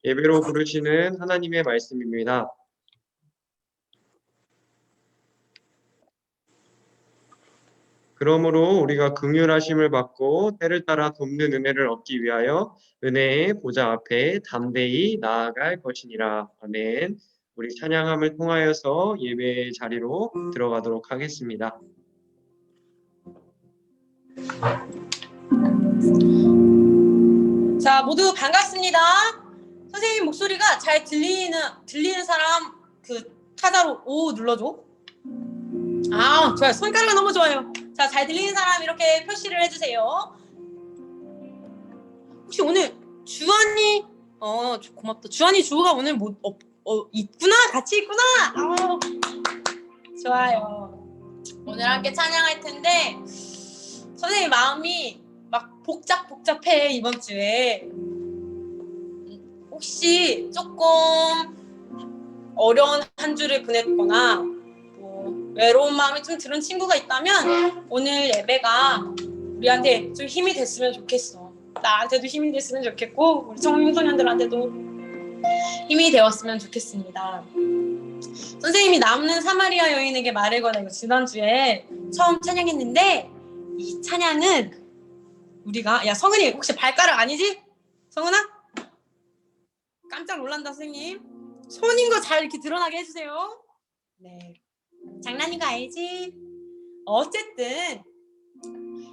예배로 부르시는 하나님의 말씀입니다. 그러므로 우리가 긍휼하심을 받고 때를 따라 돕는 은혜를 얻기 위하여 은혜의 보좌 앞에 담대히 나아갈 것이니라. 아멘. 우리 찬양함을 통하여서 예배의 자리로 들어가도록 하겠습니다. 자, 모두 반갑습니다. 선생님 목소리가 잘 들리는 사람 타자로 O 눌러줘. 아, 좋아요. 손가락 너무 좋아요. 자, 잘 들리는 사람 이렇게 표시를 해주세요. 혹시 오늘 주한이 고맙다. 주한이 주호가 오늘 있구나. 같이 있구나. 좋아요. 오늘 함께 찬양할 텐데 선생님 마음이 막 복잡해 이번 주에. 혹시 조금 어려운 한 주를 보냈거나 외로운 마음이 좀 들은 친구가 있다면 오늘 예배가 우리한테 좀 힘이 됐으면 좋겠어. 나한테도 힘이 됐으면 좋겠고 우리 청소년들한테도 힘이 되었으면 좋겠습니다. 선생님이 남는 사마리아 여인에게 말을 거네요. 지난주에 처음 찬양했는데 이 찬양은 우리가 성은이 혹시 발가락 아니지? 성은아? 깜짝 놀란다 선생님. 손인 거 잘 이렇게 드러나게 해주세요. 네, 장난인 거 알지? 어쨌든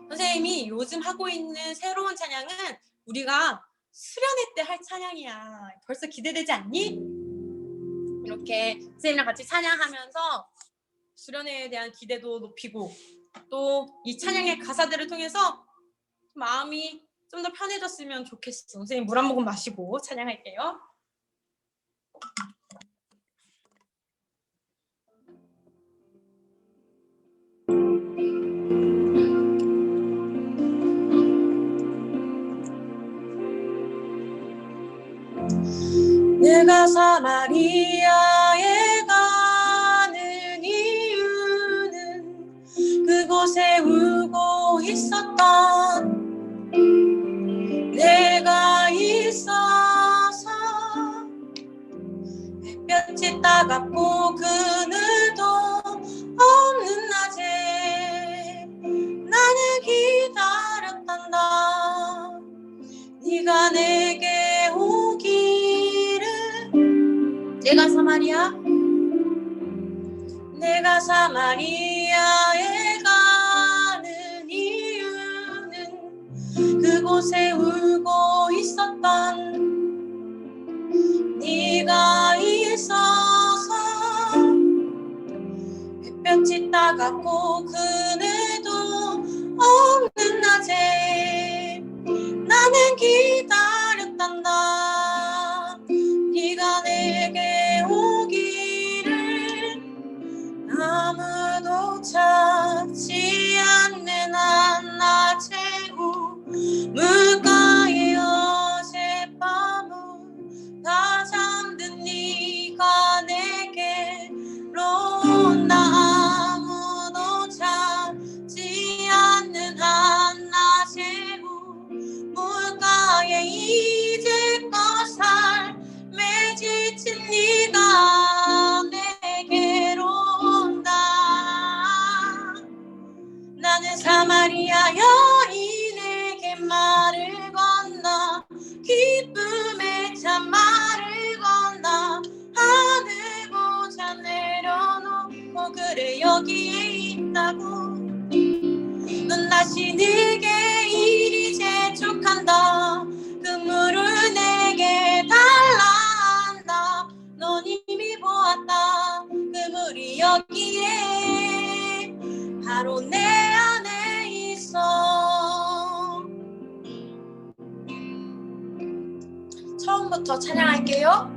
선생님이 요즘 하고 있는 새로운 찬양은 우리가 수련회 때 할 찬양이야. 벌써 기대되지 않니? 이렇게 선생님이랑 같이 찬양하면서 수련회에 대한 기대도 높이고 또 이 찬양의 가사들을 통해서 마음이 좀 더 편해졌으면 좋겠어. 선생님 물 한 모금 마시고 찬양할게요. 내가 사마리아에 가는 이유는 그곳에 울고 있었던 내가 있어서 햇볕이 따갑고 그늘도 없는 낮에 나는 기다렸단다. 네가 내게 오기를. 내가 사마리아에 가는 이유는 그곳에 울고 있었던 네가 있어서 햇볕이 따갑고 그늘도 없는 낮에 나는 기다렸단다. 네가 내게 오기를. 아무도 찾지 않는 한낮의 우물가에 어젯밤은 다 잠든 네가 내게로 온다. 아무도 찾지 않는 한낮의 우물가에 이제껏 삶에 지친 네가 내게로 온다. 나는 사마리아 여인에게 말을 건너 기쁨의 참말을 건너 하늘보자 내려놓고 그래 여기에 있다고. 넌 다시 내게 이리 재촉한다. 그 물을 내게 달라 한다. 넌 이미 보았다. 그 물이 여기에 바로 내 안에 있어. 처음부터 찬양할게요.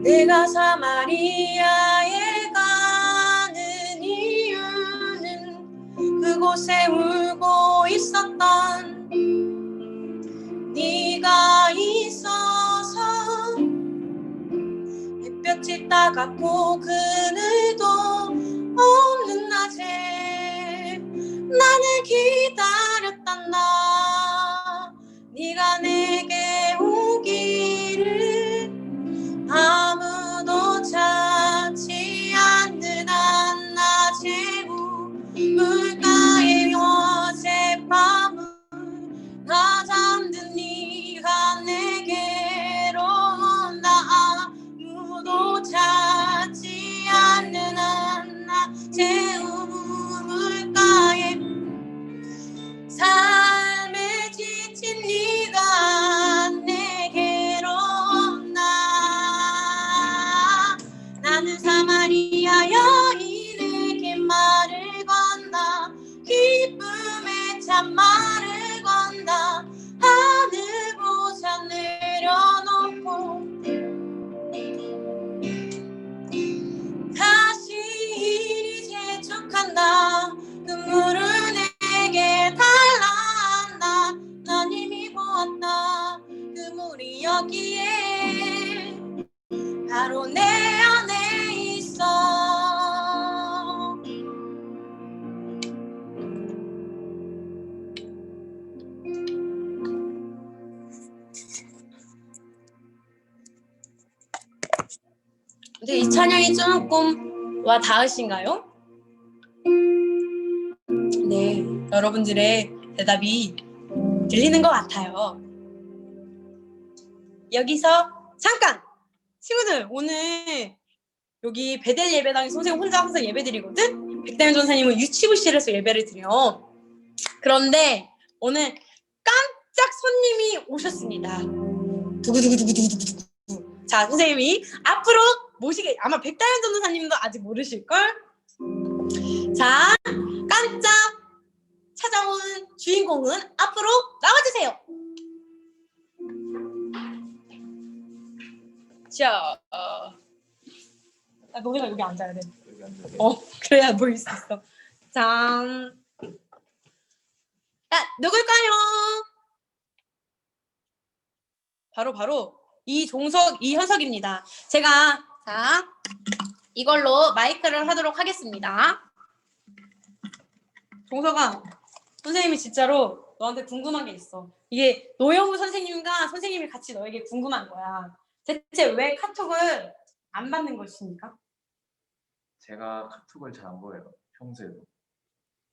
내가 사마리아에 가는 이유는 그곳에 울고 있었던 네가 있어서 햇볕이 따갑고 그늘도 없는 낮에 나는 기다렸단다. 네가 내게 오기 여기에 바로 내 안에 있어. 근데 이 찬양이 조금 와 닿으신가요? 네, 여러분들의 대답이 들리는 것 같아요. 여기서 잠깐! 친구들, 오늘 여기 베델 예배당에 선생님 혼자 항상 예배 드리거든? 백다현 전사님은 유치부실에서 예배를 드려. 그런데 오늘 깜짝 손님이 오셨습니다. 두구두구두구두구두구. 자, 선생님이 앞으로 모시게, 아마 백다현 전사님도 아직 모르실걸? 자, 깜짝 찾아온 주인공은 앞으로 나와주세요. 자, 너네가 여기 앉아야 돼. 그래야 보일 수 있어. 자, 누굴까요? 바로 이현석입니다. 제가 자 이걸로 마이크를 하도록 하겠습니다. 종석아, 선생님이 진짜로 너한테 궁금한 게 있어. 이게 노영우 선생님과 선생님이 같이 너에게 궁금한 거야. 대체 왜 카톡을 안 받는 것입니까? 제가 카톡을 잘 안 보여요. 평소에도.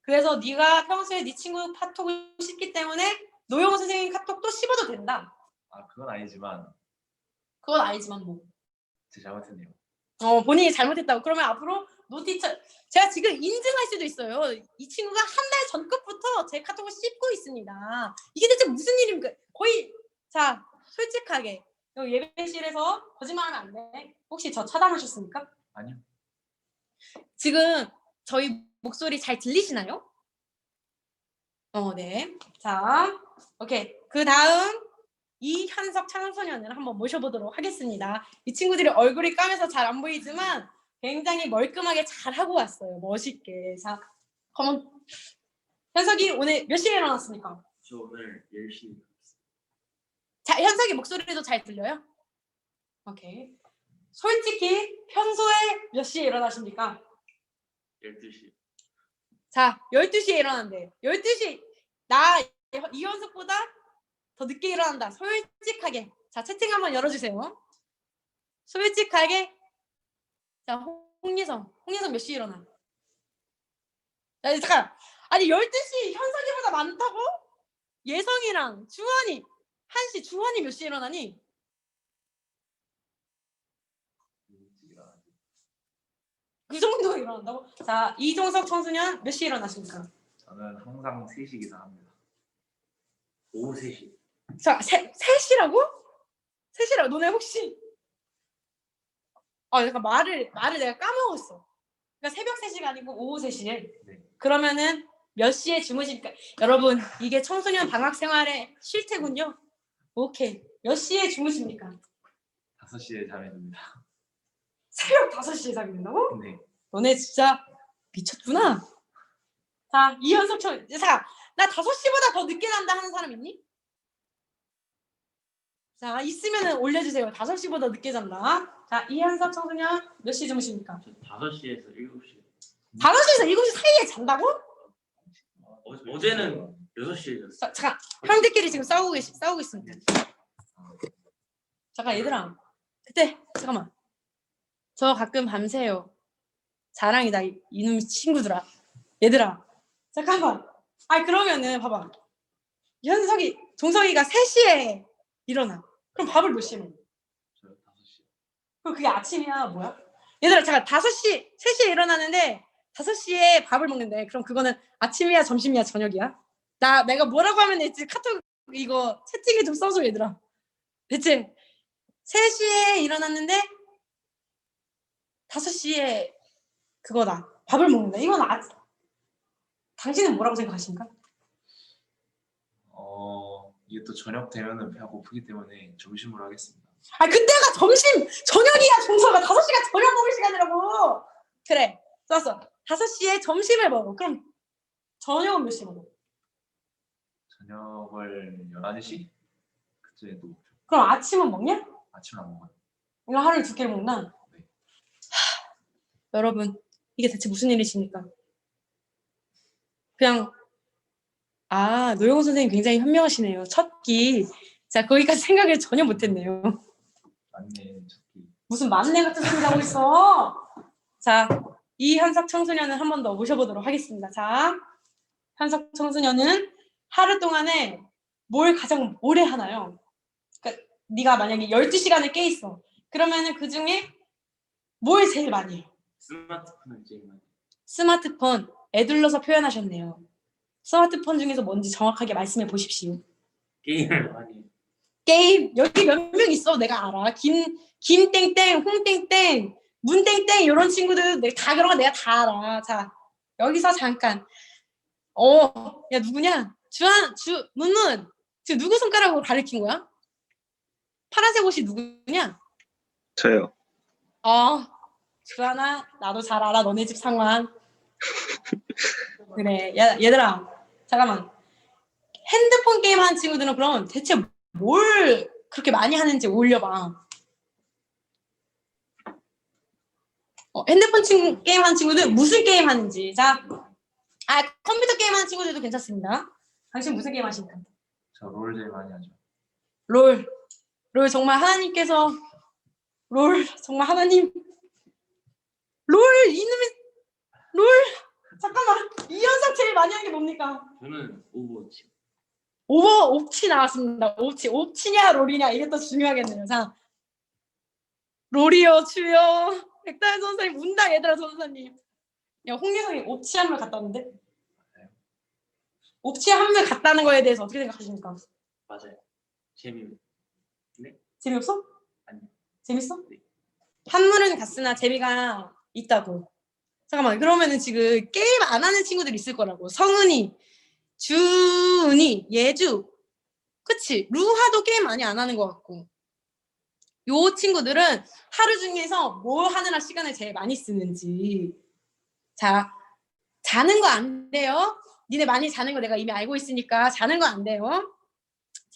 그래서 네가 평소에 네 친구 카톡을 씹기 때문에 노영우 선생님 카톡도 씹어도 된다. 아, 그건 아니지만 그건 아니지만 뭐. 제 잘못했네요. 본인이 잘못했다고. 그러면 앞으로 노티처 제가 지금 인증할 수도 있어요. 이 친구가 한 달 전끝부터 제 카톡을 씹고 있습니다. 이게 대체 무슨 일입니까? 거의 자 솔직하게 여기 예배실에서 거짓말하면 안 돼. 혹시 저 차단하셨습니까? 아니요. 지금 저희 목소리 잘 들리시나요? 네. 자, 오케이. 그 다음 이현석 청소년을 한번 모셔보도록 하겠습니다. 이 친구들이 얼굴이 까매서 잘 안 보이지만 굉장히 멀끔하게 잘 하고 왔어요. 멋있게. 자, 컴온. 현석이 오늘 몇 시에 일어났습니까? 저 오늘 10시. 자, 현석이 목소리도 잘 들려요? 오케이. 솔직히 평소에 몇 시에 일어나십니까? 12시. 자, 12시에 일어난대. 12시. 나 이현석보다 더 늦게 일어난다. 솔직하게. 자, 채팅 한번 열어주세요. 솔직하게. 자, 홍예성 몇 시에 일어나? 야, 잠깐. 아니, 12시 현석이보다 많다고? 예성이랑 주원이. 1시 주원이 몇 시에 일어나니? 그 정도 일어난다고? 자, 이종석 청소년 몇 시에 일어나십니까? 저는 항상 3시 기상합니다. 오후 3시. 자, 3시라고? 3시라고? 너네 혹시 약간 말을 내가 까먹었어. 그러니까 새벽 3시가 아니고 오후 3시에. 네. 그러면은 몇 시에 주무십니까? 여러분, 이게 청소년 방학 생활의 실태군요. 오케이. 몇 시에 주무십니까? 5시에 잠이 듭니다. 새벽 5시에 잠이 든다고? 네. 너네 진짜 미쳤구나. 자, 이현석 자, 나 5시보다 더 늦게 잔다 하는 사람 있니? 자, 있으면은 올려주세요. 5시보다 늦게 잔다. 자, 이현석 청소년 몇 시에 주무십니까? 저 5시에서 7시. 5시에서 7시 사이에 잔다고? 어제는 6시에 잤어요. 자, 잠깐, 형들끼리 지금 싸우고 있습니다. 잠깐, 얘들아. 그때 잠깐만. 저 가끔 밤새요. 자랑이다, 이놈 친구들아. 얘들아, 잠깐만. 그러면은 봐봐. 종석이가 3시에 일어나. 그럼 밥을 몇 시에 먹어? 저 5시. 그럼 그게 아침이야, 뭐야? 얘들아, 잠깐 3시에 일어나는데 5시에 밥을 먹는데 그럼 그거는 아침이야, 점심이야, 저녁이야? 내가 뭐라고 하면 될지 카톡 이거 채팅에 좀 써줘, 얘들아. 대체 3시에 일어났는데 5시에 그거다. 밥을 먹는다. 이건 당신은 뭐라고 생각하십니까? 이게 또 저녁 되면은 배가 고프기 때문에 점심으로 하겠습니다. 그때가 저녁이야, 종서가. 5시가 저녁 먹을 시간이라고. 그래, 썼어. 5시에 점심을 먹어. 그럼 저녁은 몇 시에 먹어? 저녁을 11시? 그쯤에 또 먹죠. 그럼 아침은 먹냐? 아침 안 먹어요. 이거 하루에 2끼를 먹나? 네. 여러분, 이게 대체 무슨 일이십니까? 그냥 노영호 선생님 굉장히 현명하시네요. 첫 끼. 자, 거기까지 생각을 전혀 못했네요. 맞네. 저기. 무슨 만내 같은 소리 하고 있어. 자, 이 현석 청소년을 한 번 더 모셔보도록 하겠습니다. 자, 현석 청소년은 하루 동안에 뭘 가장 오래 하나요? 그러니까 네가 만약에 12시간을 깨 있어. 그러면은 그 중에 뭘 제일 많이 해요? 스마트폰을 제일 많이. 스마트폰. 애둘러서 표현하셨네요. 스마트폰 중에서 뭔지 정확하게 말씀해 보십시오. 게임을 많이. 해요. 게임 여기 몇 명 있어. 내가 알아. 김땡땡, 홍땡땡, 문땡땡 이런 친구들 내가 다 그런 거 내가 다 알아. 자, 여기서 잠깐. 야 누구냐? 문문. 지금 누구 손가락으로 가리킨 거야? 파란색 옷이 누구냐? 저요. 주하나, 나도 잘 알아. 너네 집 상황. 그래. 야, 얘들아. 잠깐만. 핸드폰 게임 하는 친구들은 그럼 대체 뭘 그렇게 많이 하는지 올려봐. 핸드폰 게임 하는 친구들 무슨 게임 하는지. 자, 컴퓨터 게임 하는 친구들도 괜찮습니다. 당신 무슨 게임 하십니까? 저 롤 제일 많이 하죠. 롤 정말 하나님께서 정말 하나님 이놈의 잠깐만 이 현상 제일 많이 하는 게 뭡니까? 저는 오버워치. 옵치 나왔습니다. 옵치냐 롤이냐 이게 또 중요하겠네요. 자, 롤이요 주요. 백다현 선생님 운다 얘들아 선생님. 야 홍예성이 옵치 한물 갔다 왔는데? 옵치 한물 갔다는 거에 대해서 어떻게 생각하십니까? 맞아요. 재미. 재미없어? 아니요. 재밌어? 네. 한물은 갔으나 재미가 있다고. 잠깐만 그러면은 지금 게임 안 하는 친구들 있을 거라고. 성은이, 주은이, 예주, 그치? 루하도 게임 많이 안 하는 것 같고. 요 친구들은 하루 중에서 뭘 하느라 시간을 제일 많이 쓰는지. 자, 자는 거 안 돼요. 니네 많이 자는 거 내가 이미 알고 있으니까 자는 거 안 돼요.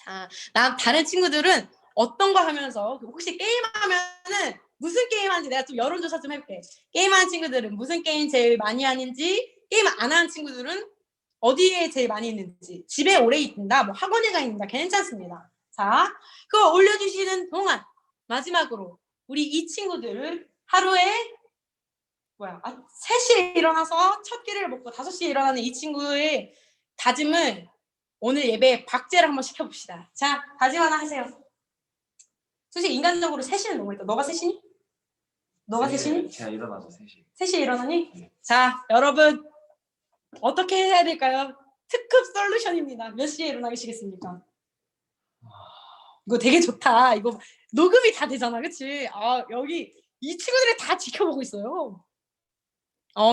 자, 다른 친구들은 어떤 거 하면서 혹시 게임하면은 무슨 게임 하는지 내가 좀 여론조사 좀 해볼게. 게임하는 친구들은 무슨 게임 제일 많이 하는지, 게임 안 하는 친구들은 어디에 제일 많이 있는지, 집에 오래 있는다, 뭐 학원에 가 있는다, 괜찮습니다. 자, 그거 올려주시는 동안 마지막으로 우리 이 친구들을 하루에 3시에 일어나서 첫 끼를 먹고 5시에 일어나는 이 친구의 다짐을 오늘 예배에 박제를 한번 시켜봅시다. 자, 다짐 하나 하세요. 솔직히 인간적으로 3시는 너무 했다. 너가 3시니? 너가 3시니? 제가 일어나서 3시. 3시에 일어나니? 네. 자, 여러분 어떻게 해야 될까요? 특급 솔루션입니다. 몇 시에 일어나시겠습니까? 이거 되게 좋다. 이거 녹음이 다 되잖아. 그치? 여기 이 친구들이 다 지켜보고 있어요.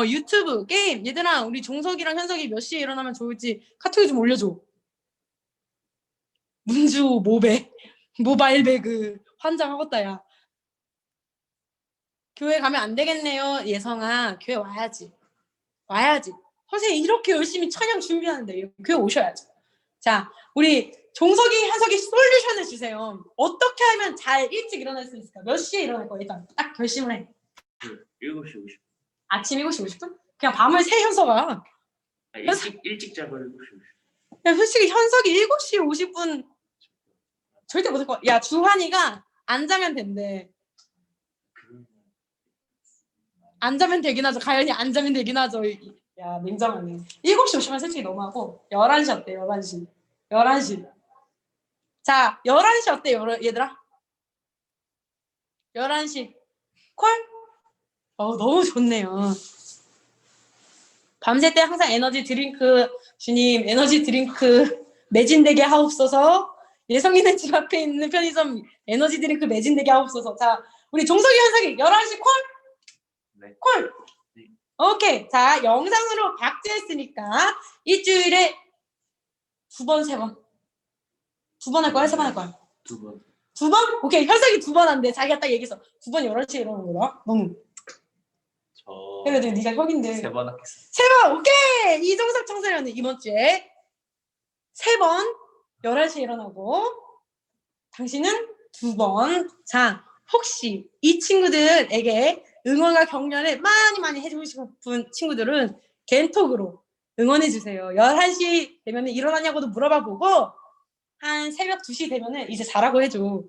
유튜브, 게임. 얘들아, 우리 종석이랑 현석이 몇 시에 일어나면 좋을지 카톡에 좀 올려줘. 문주 모바일 배그 환장하겠다 야. 교회 가면 안 되겠네요. 예성아, 교회 와야지. 선생님 이렇게 열심히 찬양 준비하는데 교회 오셔야죠. 자, 우리 종석이, 현석이 솔루션을 주세요. 어떻게 하면 잘 일찍 일어날 수 있을까? 몇 시에 일어날 거야? 일단 딱 결심을 해. 7시 50분. 아침 7시 50분? 그냥 밤을 새 현석아. 일찍 자고 7시 50분. 야, 솔직히 현석이 7시 50분 절대 못할 거야. 야, 주환이가 안 자면 된대. 안 자면 되긴 하죠. 가연이 안 자면 되긴 하죠. 야, 냉정하네. 7시 50분 솔직히 너무하고 11시 어때? 11시. 자, 11시 어때 얘들아? 11시 콜? 너무 좋네요. 밤새 때 항상 에너지 드링크 주님 에너지 드링크 매진되게 하옵소서. 예성이네 집 앞에 있는 편의점 에너지 드링크 매진되게 하옵소서. 자, 우리 종석이 현석이 11시 콜? 네. 콜? 네. 오케이. 자, 영상으로 박제했으니까 일주일에 2번, 3번. 2번 할 거야? 3번 할 거야? 2번. 2번? 오케이. 현석이 2번 한대. 자기가 딱 얘기했어. 2번 11시에 일어나는 거야? 너무. 그래도 네가 혁인데. 3번 하겠습니다. 3번. 오케이. 이종석 청소년은 이번 주에 3번 11시에 일어나고 당신은 2번. 자, 혹시 이 친구들에게 응원과 격려를 많이 많이 해주고 싶은 친구들은 겐톡으로 응원해주세요. 11시 되면 일어나냐고도 물어봐보고 한 새벽 2시 되면 이제 자라고 해줘.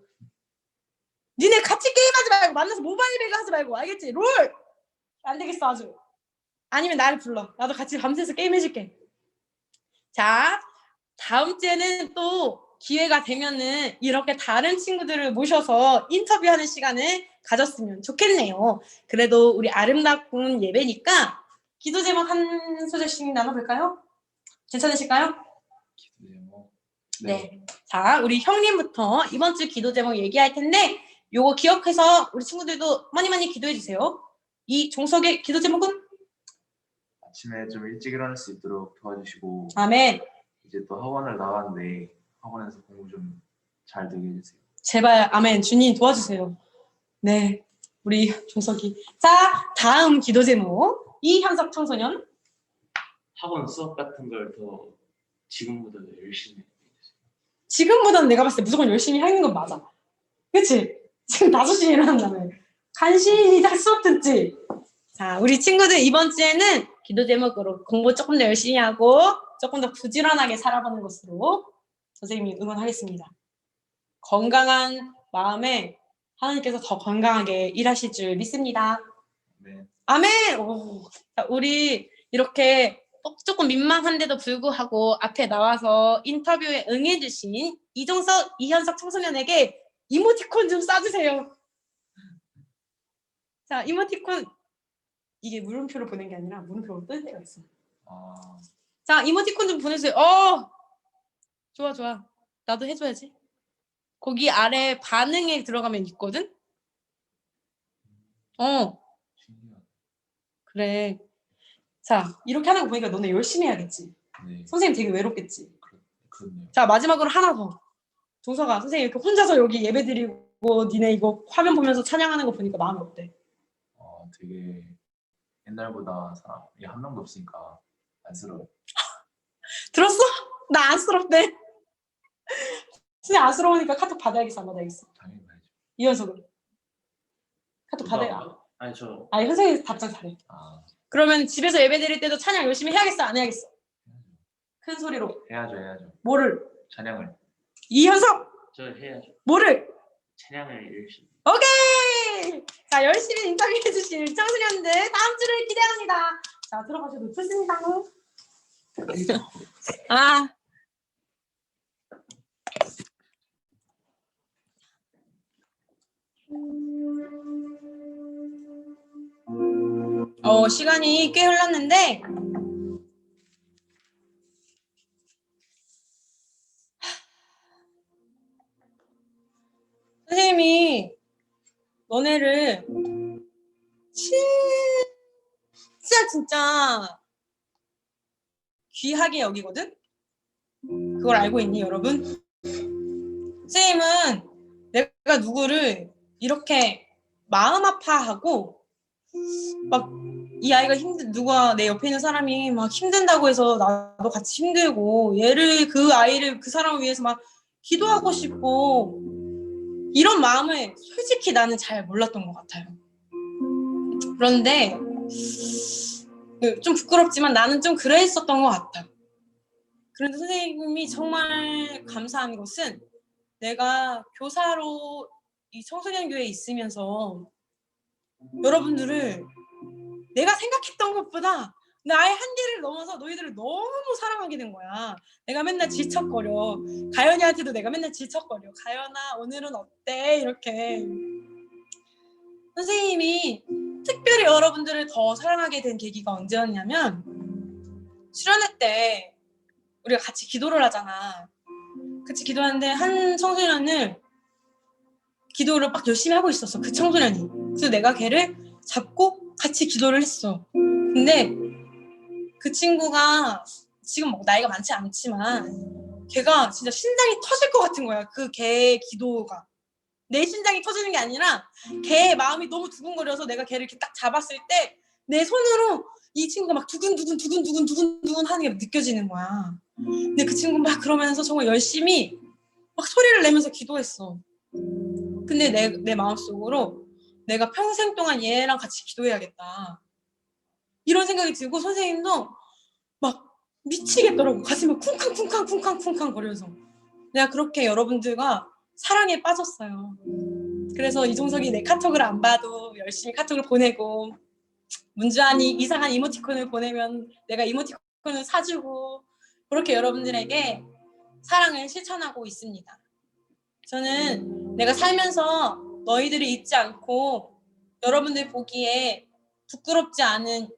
니네 같이 게임하지 말고 만나서 모바일 배그 하지 말고 알겠지? 롤! 안 되겠어 아주. 아니면 나를 불러. 나도 같이 밤새서 게임해줄게. 자, 다음 주에는 또 기회가 되면은 이렇게 다른 친구들을 모셔서 인터뷰하는 시간을 가졌으면 좋겠네요. 그래도 우리 아름다운 예배니까 기도 제목 한 소절씩 나눠볼까요? 괜찮으실까요? 기도 제목. 네. 자, 우리 형님부터 이번 주 기도 제목 얘기할 텐데 요거 기억해서 우리 친구들도 많이 많이 기도해 주세요. 이 종석의 기도 제목은? 아침에 좀 일찍 일어날 수 있도록 도와주시고 아멘. 이제 또 학원을 나가는데 학원에서 공부 좀 잘 되게 해주세요. 제발 아멘. 주님 도와주세요. 네, 우리 종석이. 자, 다음 기도 제목 이현석 청소년. 학원 수업 같은 걸 더 지금보다 더 열심히 해주세요. 지금보다는 내가 봤을 때 무조건 열심히 하는 건 맞아. 그치? 지금 5시에 일어난다며. 간신히 다 수업 듣지? 자, 우리 친구들 이번 주에는 기도 제목으로 공부 조금 더 열심히 하고 조금 더 부지런하게 살아보는 것으로 선생님이 응원하겠습니다. 건강한 마음에 하나님께서 더 건강하게 일하실 줄 믿습니다. 네. 아멘! 오, 자, 우리 이렇게 조금 민망한데도 불구하고 앞에 나와서 인터뷰에 응해주신 이종석, 이현석 청소년에게 이모티콘 좀 쏴주세요. 자, 이모티콘 이게 물음표로 보낸 게 아니라 물음표로 뜰 때가 있어. 아, 자, 이모티콘 좀 보내주세요. 좋아, 좋아. 나도 해줘야지. 거기 아래 반응에 들어가면 있거든? 신기하다. 그래. 자, 이렇게 하는 거 보니까 너네 열심히 해야겠지. 네. 선생님 되게 외롭겠지. 그렇네요. 자, 마지막으로 하나 더. 종석아, 선생님 이렇게 혼자서 여기 예배 드리고 니네 이거 화면 보면서 찬양하는 거 보니까 마음이 어때? 되게 옛날보다 사람이 한 명도 없으니까 안쓰러워. 들었어? 나 안쓰럽대. 진짜 안쓰러우니까 카톡 받아야겠어, 안 받아야겠어? 당연히 봐야죠. 이현석은 카톡 받아야. 아니 저 아니, 선생님 답장 잘해. 아, 그러면 집에서 예배 드릴 때도 찬양 열심히 해야겠어, 안 해야겠어? 큰 소리로. 해야죠. 뭐를? 찬양을. 이현석! 저 해야죠. 뭐를? 찬양을 열심히. 오케이! 자, 열심히 인터뷰해주신 청소년들 다음 주를 기대합니다. 자, 들어가셔도 좋습니다. 아. 시간이 꽤 흘렀는데 선생님이 너네를 진짜 귀하게 여기거든? 그걸 알고 있니, 여러분? 선생님은 내가 누구를 이렇게 마음 아파하고 막 이 아이가 누가 내 옆에 있는 사람이 막 힘든다고 해서 나도 같이 힘들고 얘를 그 아이를 그 사람을 위해서 막 기도하고 싶고 이런 마음을 솔직히 나는 잘 몰랐던 것 같아요. 그런데 좀 부끄럽지만 나는 좀 그랬었던 것 같아. 그런데 선생님이 정말 감사한 것은 내가 교사로 이 청소년 교회에 있으면서 여러분들을 내가 생각했던 것보다 나의 한계를 넘어서 너희들을 너무 사랑하게 된 거야. 내가 맨날 질척거려. 가연이한테도 내가 맨날 질척거려. 가연아 오늘은 어때? 이렇게. 선생님이 특별히 여러분들을 더 사랑하게 된 계기가 언제였냐면 수련회 때 우리가 같이 기도를 하잖아. 같이 기도하는데 한 청소년을 기도를 막 열심히 하고 있었어. 그 청소년이. 그래서 내가 걔를 잡고 같이 기도를 했어. 근데 그 친구가 지금 뭐 나이가 많지 않지만 걔가 진짜 심장이 터질 것 같은 거야. 그 걔의 기도가. 내 심장이 터지는 게 아니라 걔의 마음이 너무 두근거려서 내가 걔를 이렇게 딱 잡았을 때 내 손으로 이 친구가 막 두근두근 하는 게 느껴지는 거야. 근데 그 친구가 막 그러면서 정말 열심히 막 소리를 내면서 기도했어. 근데 내 마음속으로 내가 평생 동안 얘랑 같이 기도해야겠다. 이런 생각이 들고 선생님도 막 미치겠더라고. 가슴이 쿵쾅쿵쾅쿵쾅쿵쾅 거려서. 내가 그렇게 여러분들과 사랑에 빠졌어요. 그래서 이종석이 내 카톡을 안 봐도 열심히 카톡을 보내고, 문주한이 이상한 이모티콘을 보내면 내가 이모티콘을 사주고, 그렇게 여러분들에게 사랑을 실천하고 있습니다. 저는 내가 살면서 너희들을 잊지 않고 여러분들 보기에 부끄럽지 않은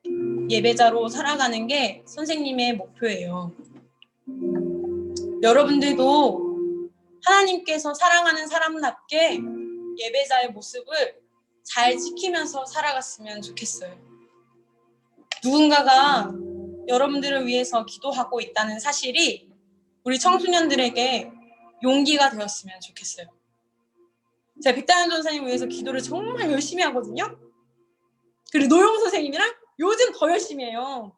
예배자로 살아가는 게 선생님의 목표예요. 여러분들도 하나님께서 사랑하는 사람답게 예배자의 모습을 잘 지키면서 살아갔으면 좋겠어요. 누군가가 여러분들을 위해서 기도하고 있다는 사실이 우리 청소년들에게 용기가 되었으면 좋겠어요. 제가 백다현 전사님을 위해서 기도를 정말 열심히 하거든요. 그리고 노영 선생님이랑 요즘 더 열심히 해요.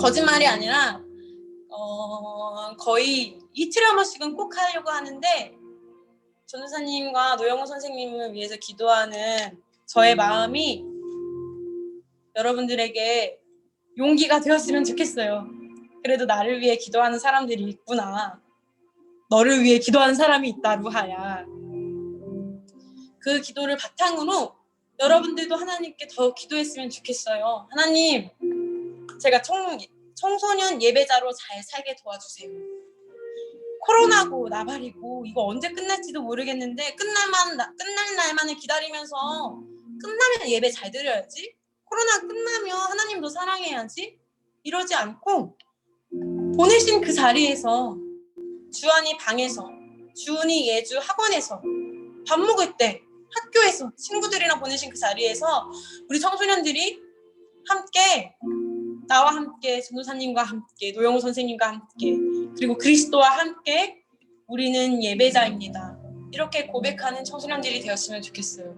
거짓말이 아니라 거의 이틀에 한 번씩은 꼭 하려고 하는데, 전도사님과 노영호 선생님을 위해서 기도하는 저의 마음이 여러분들에게 용기가 되었으면 좋겠어요. 그래도 나를 위해 기도하는 사람들이 있구나. 너를 위해 기도하는 사람이 있다, 루하야. 그 기도를 바탕으로 여러분들도 하나님께 더 기도했으면 좋겠어요. 하나님, 제가 청소년 예배자로 잘 살게 도와주세요. 코로나고 나발이고 이거 언제 끝날지도 모르겠는데 끝날 날만을 기다리면서 끝나면 예배 잘 드려야지. 코로나 끝나면 하나님도 사랑해야지. 이러지 않고 보내신 그 자리에서, 주한이 방에서, 주은이 예주 학원에서, 밥 먹을 때 학교에서 친구들이랑 보내신 그 자리에서 우리 청소년들이 함께, 나와 함께, 전도사님과 함께, 노영호 선생님과 함께, 그리고 그리스도와 함께 우리는 예배자입니다. 이렇게 고백하는 청소년들이 되었으면 좋겠어요.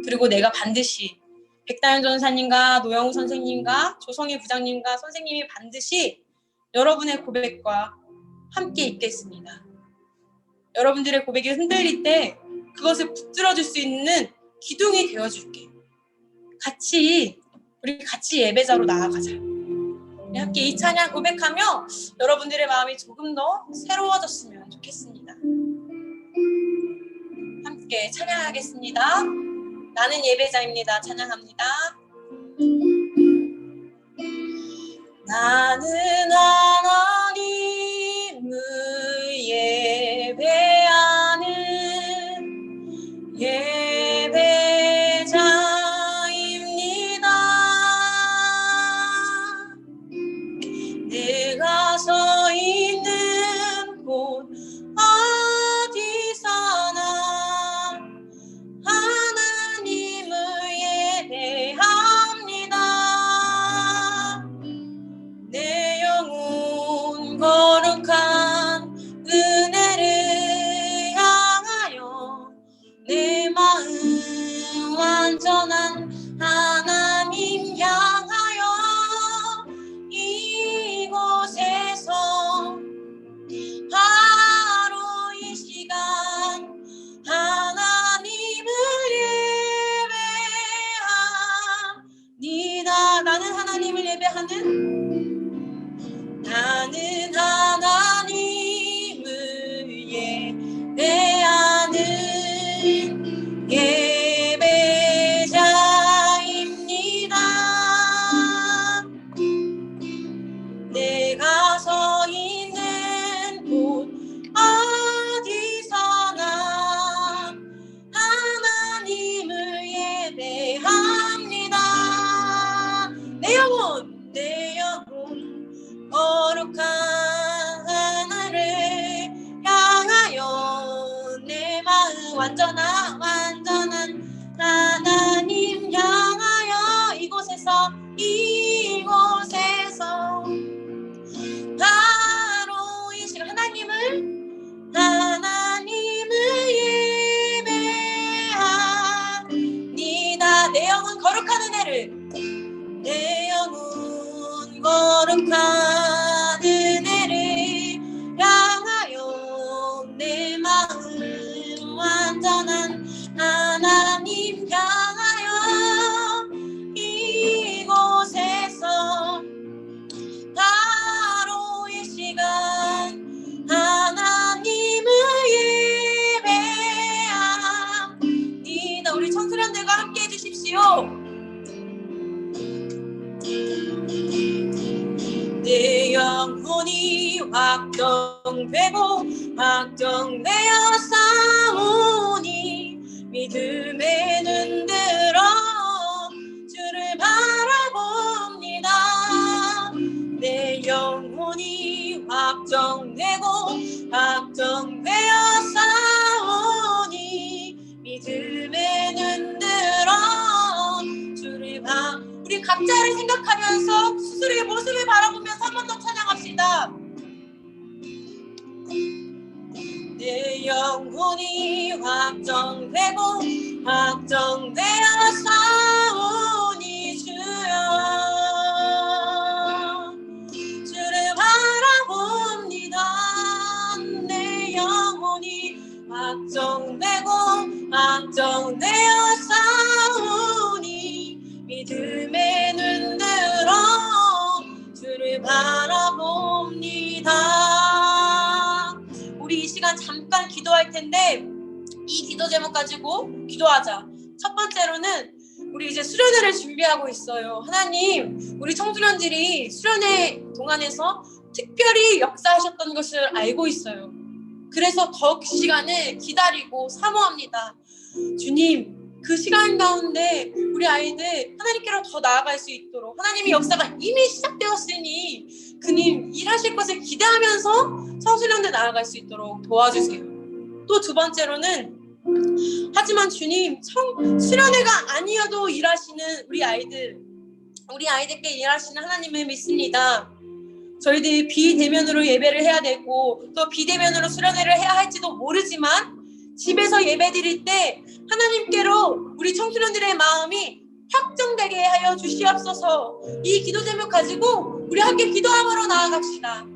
그리고 내가 반드시 백다현 전사님과 노영호 선생님과 조성희 부장님과 선생님이 반드시 여러분의 고백과 함께 있겠습니다. 여러분들의 고백이 흔들릴 때 그것을 붙들어줄 수 있는 기둥이 되어줄게. 우리 같이 예배자로 나아가자. 우리 함께 이 찬양 고백하며 여러분들의 마음이 조금 더 새로워졌으면 좋겠습니다. 함께 찬양하겠습니다. 나는 예배자입니다. 찬양합니다. 나는 하나님을 예배하는 예배자입니다. 내가 서 있는 곳 어디서나 하나님을 예배합니다. 내 영혼 거룩한 은혜를 향하여 내 마음 완전한 하나님 향하여 이곳에서 바로 이 시간 하나님을 예배합니다. 나는 하나님을 예배하는, 나는 하나님을 예배하는 예배자입니다. 내가 서 있는 곳 어디서나 하나님을 예배합니다. 내 영혼 거룩한 하나를 향하여 내 마음 완전한 하나님 향하여 이곳에서 바로 이 시간 하나님을 예배합니다. 내 영혼 거룩한 은혜를, 내 영혼 거룩한 은혜를 향하여 내 마음 완전한 주십시오. 내 영혼이 확정되고 확정되어 싸우니 믿음에 눈들어 주를 바라봅니다. 내 영혼이 확정되고 확정되어 싸우니 믿음에 눈들어 주를 우리 각자를 생각하면서 스스로의 모습을 바라보면서 한 번 더 찬양합시다. 내 영혼이 확정되고 확정되어 싸우니 주여 주를 바라봅니다. 내 영혼이 확정되고 확정되어 싸우니 믿음에 눈들어 주를 바라봅니다. 우리 이 시간 잠깐 기도할 텐데 이 기도 제목 가지고 기도하자. 첫 번째로는 우리 이제 수련회를 준비하고 있어요. 하나님, 우리 청소년들이 수련회 동안에서 특별히 역사하셨던 것을 알고 있어요. 그래서 더 그 시간을 기다리고 사모합니다. 주님, 그 시간 가운데 우리 아이들 하나님께로 더 나아갈 수 있도록 하나님의 역사가 이미 시작되었으니 그님 일하실 것을 기대하면서 청소년들 나아갈 수 있도록 도와주세요. 또 두 번째로는 하지만 주님, 수련회가 아니어도 일하시는 우리 아이들께 일하시는 하나님을 믿습니다. 저희들이 비대면으로 예배를 해야 되고 또 비대면으로 수련회를 해야 할지도 모르지만 집에서 예배 드릴 때 하나님께로 우리 청소년들의 마음이 확정되게 하여 주시옵소서. 이 기도 제목 가지고 우리 함께 기도함으로 나아갑시다.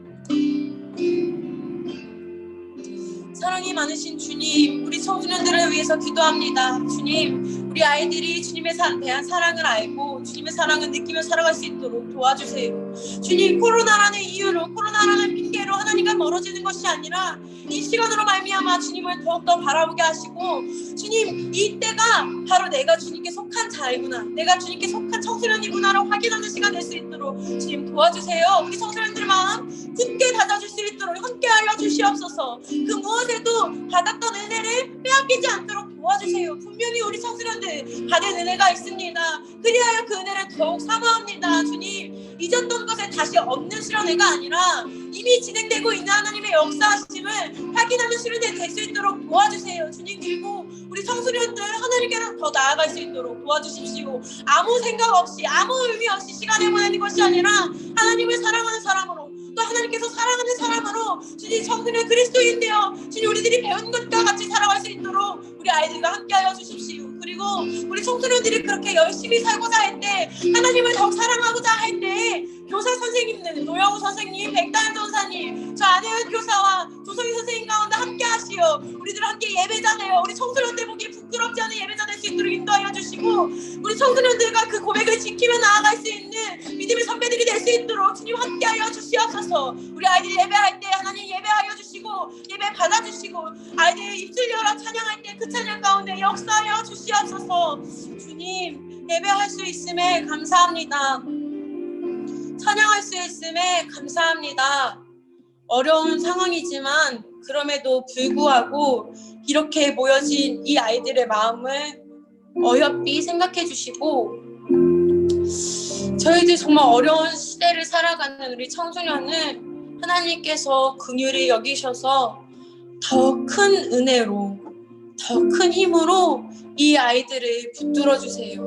사랑이 많으신 주님, 우리 청소년들을 위해서 기도합니다. 주님, 우리 아이들이 주님에 대한 사랑을 알고 주님의 사랑을 느끼며 살아갈 수 있도록 도와주세요. 주님, 코로나라는 이유로, 코로나라는 핑계로 하나님과 멀어지는 것이 아니라 이 시간으로 말미암아 주님을 더욱더 바라보게 하시고, 주님, 이때가 바로 내가 주님께 속한 자이구나, 내가 주님께 속한 청소년이구나로 확인하는 시간 될 수 있도록 주님 도와주세요. 우리 청소년들 마음 굳게 닫아줄 수 있도록 함께하여 주시옵소서. 그 무엇에도 받았던 은혜를 빼앗기지 않도록 도와주세요. 분명히 우리 청소년들 받은 은혜가 있습니다. 그리하여 그 은혜를 더욱 사모합니다. 주님, 잊었던 것에 다시 없는 수련회가 아니라 이미 진행되고 있는 하나님의 역사하심을 확인하는 수련회 될 수 있도록 도와주세요. 주님, 그리고 우리 청소년들 하나님께로 더 나아갈 수 있도록 도와주십시오. 아무 생각 없이, 아무 의미 없이 시간을 보내는 것이 아니라 하나님을 사랑하는 사람으로, 또 하나님께서 사랑하는 사람으로 주님, 청소년 그리스도인데요, 주님, 우리들이 배운 것과 같이 살아갈 수 있도록 우리 아이들과 함께하여 주십시오. 그리고 우리 청소년들이 그렇게 열심히 살고자 할 때, 하나님을 더욱 사랑하고자 할 때 교사 선생님들, 노영우 선생님, 백다현 전사님, 저 안혜연 교사와 조성희 선생님 가운데 함께 하시어 우리들 함께 예배자네요. 우리 청소년들 보기 부끄럽지 않은 예배자 될 수 있도록 인도하여 주시고, 우리 청소년들과 그 고백을 지키며 나아갈 수 있는 믿음의 선배들이 될 수 있도록 주님 함께하여 주시옵소서. 우리 아이들이 예배할 때 하나님 예배하여 주시고 예배 받아주시고, 아이들 입술 열어 찬양할 때 그 찬양 가운데 역사하여 주시옵소서. 주님, 예배할 수 있음에 감사합니다. 찬양할 수 있음에 감사합니다. 어려운 상황이지만 그럼에도 불구하고 이렇게 모여진 이 아이들의 마음을 어여삐 생각해 주시고, 저희들 정말 어려운 시대를 살아가는 우리 청소년을 하나님께서 긍휼히 여기셔서 더 큰 은혜로, 더 큰 힘으로 이 아이들을 붙들어 주세요.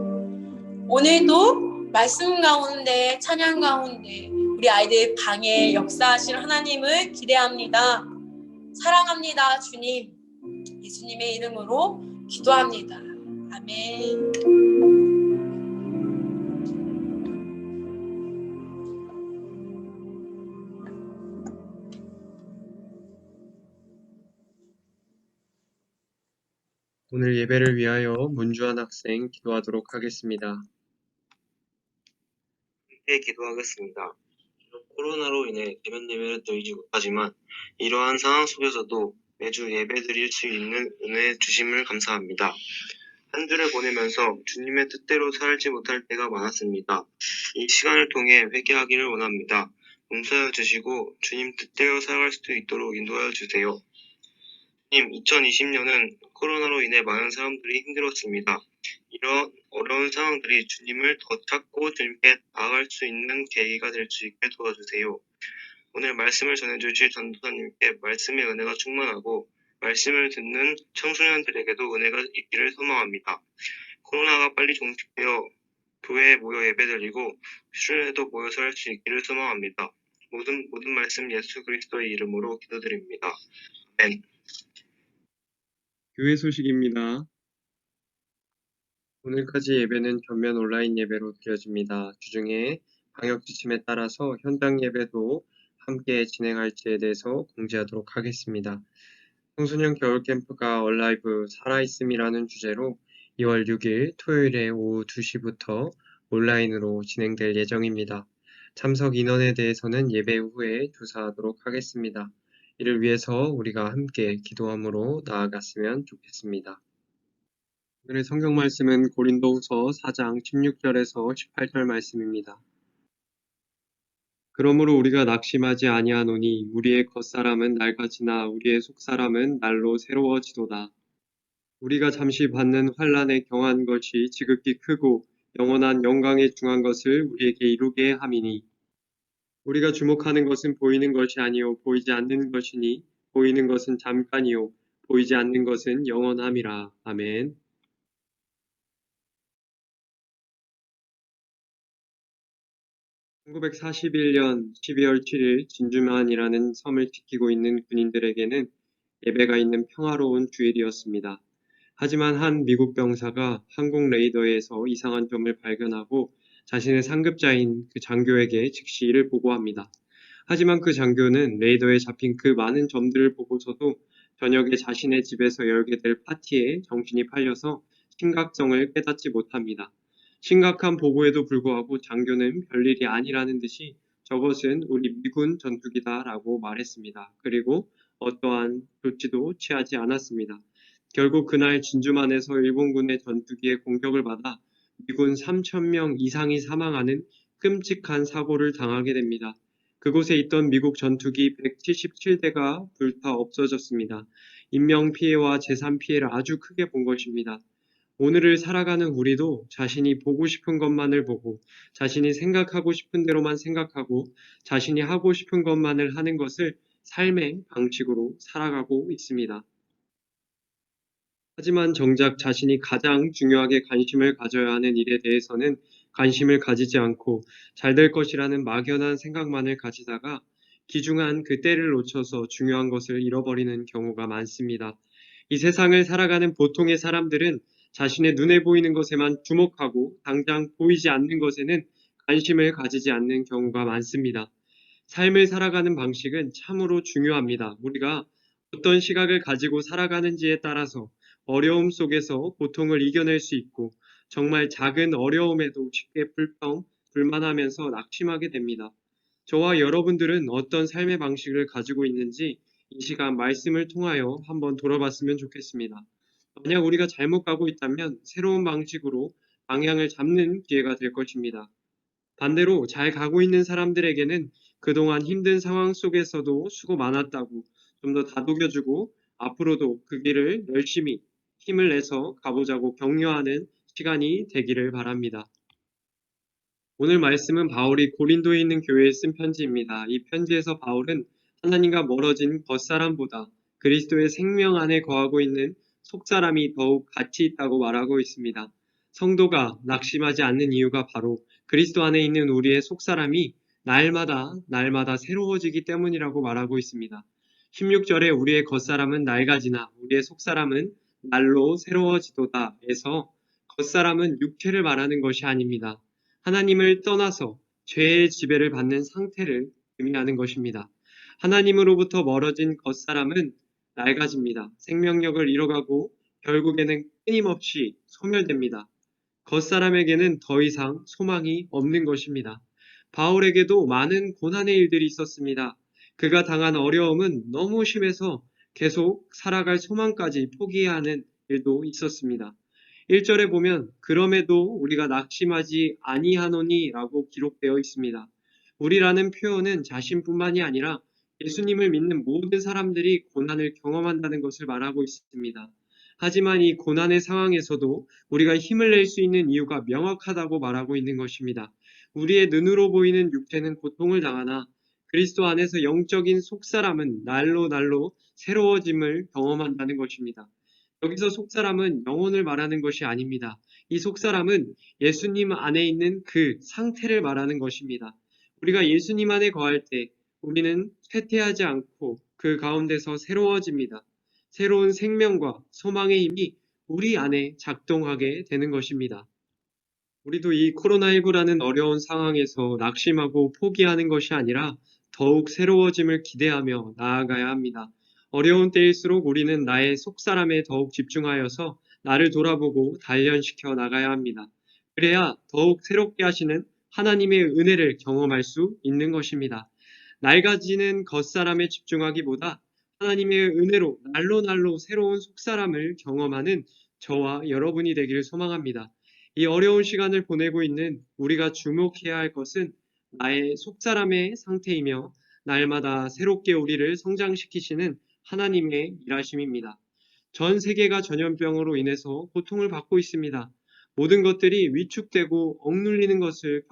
오늘도 말씀 가운데, 찬양 가운데 우리 아이들 방에 역사하실 하나님을 기대합니다. 사랑합니다, 주님. 예수님의 이름으로 기도합니다. 아멘. 오늘 예배를 위하여 문주한 학생 기도하도록 하겠습니다. 함께 기도하겠습니다. 코로나로 인해 대면 예배를 드리지 못하지만 이러한 상황 속에서도 매주 예배 드릴 수 있는 은혜 주심을 감사합니다. 한 주를 보내면서 주님의 뜻대로 살지 못할 때가 많았습니다. 이 시간을 통해 회개하기를 원합니다. 용서하여 주시고 주님 뜻대로 살아갈 수 있도록 인도하여 주세요. 주님, 2020년은 코로나로 인해 많은 사람들이 힘들었습니다. 이런 어려운 상황들이 주님을 더 찾고 주님께 나아갈 수 있는 계기가 될 수 있게 도와주세요. 오늘 말씀을 전해주실 전도사님께 말씀의 은혜가 충만하고 말씀을 듣는 청소년들에게도 은혜가 있기를 소망합니다. 코로나가 빨리 종식되어 교회에 모여 예배드리고 수련회도 모여서 할 수 있기를 소망합니다. 모든 말씀 예수 그리스도의 이름으로 기도드립니다. 아멘. 교회 소식입니다. 오늘까지 예배는 전면 온라인 예배로 드려집니다. 주중에 방역 지침에 따라서 현장 예배도 함께 진행할지에 대해서 공지하도록 하겠습니다. 청소년 겨울 캠프가 얼라이브 살아있음이라는 주제로 2월 6일 토요일에 오후 2시부터 온라인으로 진행될 예정입니다. 참석 인원에 대해서는 예배 후에 조사하도록 하겠습니다. 이를 위해서 우리가 함께 기도함으로 나아갔으면 좋겠습니다. 오늘의 성경 말씀은 고린도후서 4장 16절에서 18절 말씀입니다. 그러므로 우리가 낙심하지 아니하노니 우리의 겉사람은 낡아지나 우리의 속사람은 날로 새로워지도다. 우리가 잠시 받는 환난에 경한 것이 지극히 크고 영원한 영광에 중한 것을 우리에게 이루게 함이니 우리가 주목하는 것은 보이는 것이 아니요 보이지 않는 것이니 보이는 것은 잠깐이요 보이지 않는 것은 영원함이라. 아멘. (1941년 12월 7일) 진주만이라는 섬을 지키고 있는 군인들에게는 예배가 있는 평화로운 주일이었습니다. 하지만 한 미국 병사가 한국 레이더에서 이상한 점을 발견하고 자신의 상급자인 그 장교에게 즉시 이를 보고합니다. 하지만 그 장교는 레이더에 잡힌 그 많은 점들을 보고서도 저녁에 자신의 집에서 열게 될 파티에 정신이 팔려서 심각성을 깨닫지 못합니다. 심각한 보고에도 불구하고 장교는 별일이 아니라는 듯이 저것은 우리 미군 전투기다 라고 말했습니다. 그리고 어떠한 조치도 취하지 않았습니다. 결국 그날 진주만에서 일본군의 전투기에 공격을 받아 미군 3,000명 이상이 사망하는 끔찍한 사고를 당하게 됩니다. 그곳에 있던 미국 전투기 177대가 불타 없어졌습니다. 인명피해와 재산피해를 아주 크게 본 것입니다. 오늘을 살아가는 우리도 자신이 보고 싶은 것만을 보고 자신이 생각하고 싶은 대로만 생각하고 자신이 하고 싶은 것만을 하는 것을 삶의 방식으로 살아가고 있습니다. 하지만 정작 자신이 가장 중요하게 관심을 가져야 하는 일에 대해서는 관심을 가지지 않고 잘 될 것이라는 막연한 생각만을 가지다가 귀중한 그 때를 놓쳐서 중요한 것을 잃어버리는 경우가 많습니다. 이 세상을 살아가는 보통의 사람들은 자신의 눈에 보이는 것에만 주목하고 당장 보이지 않는 것에는 관심을 가지지 않는 경우가 많습니다. 삶을 살아가는 방식은 참으로 중요합니다. 우리가 어떤 시각을 가지고 살아가는지에 따라서 어려움 속에서 고통을 이겨낼 수 있고 정말 작은 어려움에도 쉽게 불만하면서 낙심하게 됩니다. 저와 여러분들은 어떤 삶의 방식을 가지고 있는지 이 시간 말씀을 통하여 한번 돌아봤으면 좋겠습니다. 만약 우리가 잘못 가고 있다면 새로운 방식으로 방향을 잡는 기회가 될 것입니다. 반대로 잘 가고 있는 사람들에게는 그동안 힘든 상황 속에서도 수고 많았다고 좀 더 다독여주고 앞으로도 그 길을 열심히 힘을 내서 가보자고 격려하는 시간이 되기를 바랍니다. 오늘 말씀은 바울이 고린도에 있는 교회에 쓴 편지입니다. 이 편지에서 바울은 하나님과 멀어진 겉사람보다 그리스도의 생명 안에 거하고 있는 속사람이 더욱 가치 있다고 말하고 있습니다. 성도가 낙심하지 않는 이유가 바로 그리스도 안에 있는 우리의 속사람이 날마다 새로워지기 때문이라고 말하고 있습니다. 16절에 우리의 겉사람은 낡아지나 우리의 속사람은 날로 새로워지도다 에서 겉사람은 육체를 말하는 것이 아닙니다. 하나님을 떠나서 죄의 지배를 받는 상태를 의미하는 것입니다. 하나님으로부터 멀어진 겉사람은 낡아집니다. 생명력을 잃어가고 결국에는 끊임없이 소멸됩니다. 겉사람에게는 더 이상 소망이 없는 것입니다. 바울에게도 많은 고난의 일들이 있었습니다. 그가 당한 어려움은 너무 심해서 계속 살아갈 소망까지 포기해야 하는 일도 있었습니다. 1절에 보면 그럼에도 우리가 낙심하지 아니하노니라고 기록되어 있습니다. 우리라는 표현은 자신뿐만이 아니라 예수님을 믿는 모든 사람들이 고난을 경험한다는 것을 말하고 있습니다. 하지만 이 고난의 상황에서도 우리가 힘을 낼 수 있는 이유가 명확하다고 말하고 있는 것입니다. 우리의 눈으로 보이는 육체는 고통을 당하나 그리스도 안에서 영적인 속사람은 날로 날로 새로워짐을 경험한다는 것입니다. 여기서 속사람은 영혼을 말하는 것이 아닙니다. 이 속사람은 예수님 안에 있는 그 상태를 말하는 것입니다. 우리가 예수님 안에 거할 때 우리는 쇠퇴하지 않고 그 가운데서 새로워집니다. 새로운 생명과 소망의 힘이 우리 안에 작동하게 되는 것입니다. 우리도 이 코로나19라는 어려운 상황에서 낙심하고 포기하는 것이 아니라 더욱 새로워짐을 기대하며 나아가야 합니다. 어려운 때일수록 우리는 나의 속사람에 더욱 집중하여서 나를 돌아보고 단련시켜 나가야 합니다. 그래야 더욱 새롭게 하시는 하나님의 은혜를 경험할 수 있는 것입니다. 낡아지는 겉사람에 집중하기보다 하나님의 은혜로 날로 날로 새로운 속사람을 경험하는 저와 여러분이 되기를 소망합니다. 이 어려운 시간을 보내고 있는 우리가 주목해야 할 것은 나의 속사람의 상태이며 날마다 새롭게 우리를 성장시키시는 하나님의 일하심입니다. 전 세계가 전염병으로 인해서 고통을 받고 있습니다. 모든 것들이 위축되고 억눌리는 것을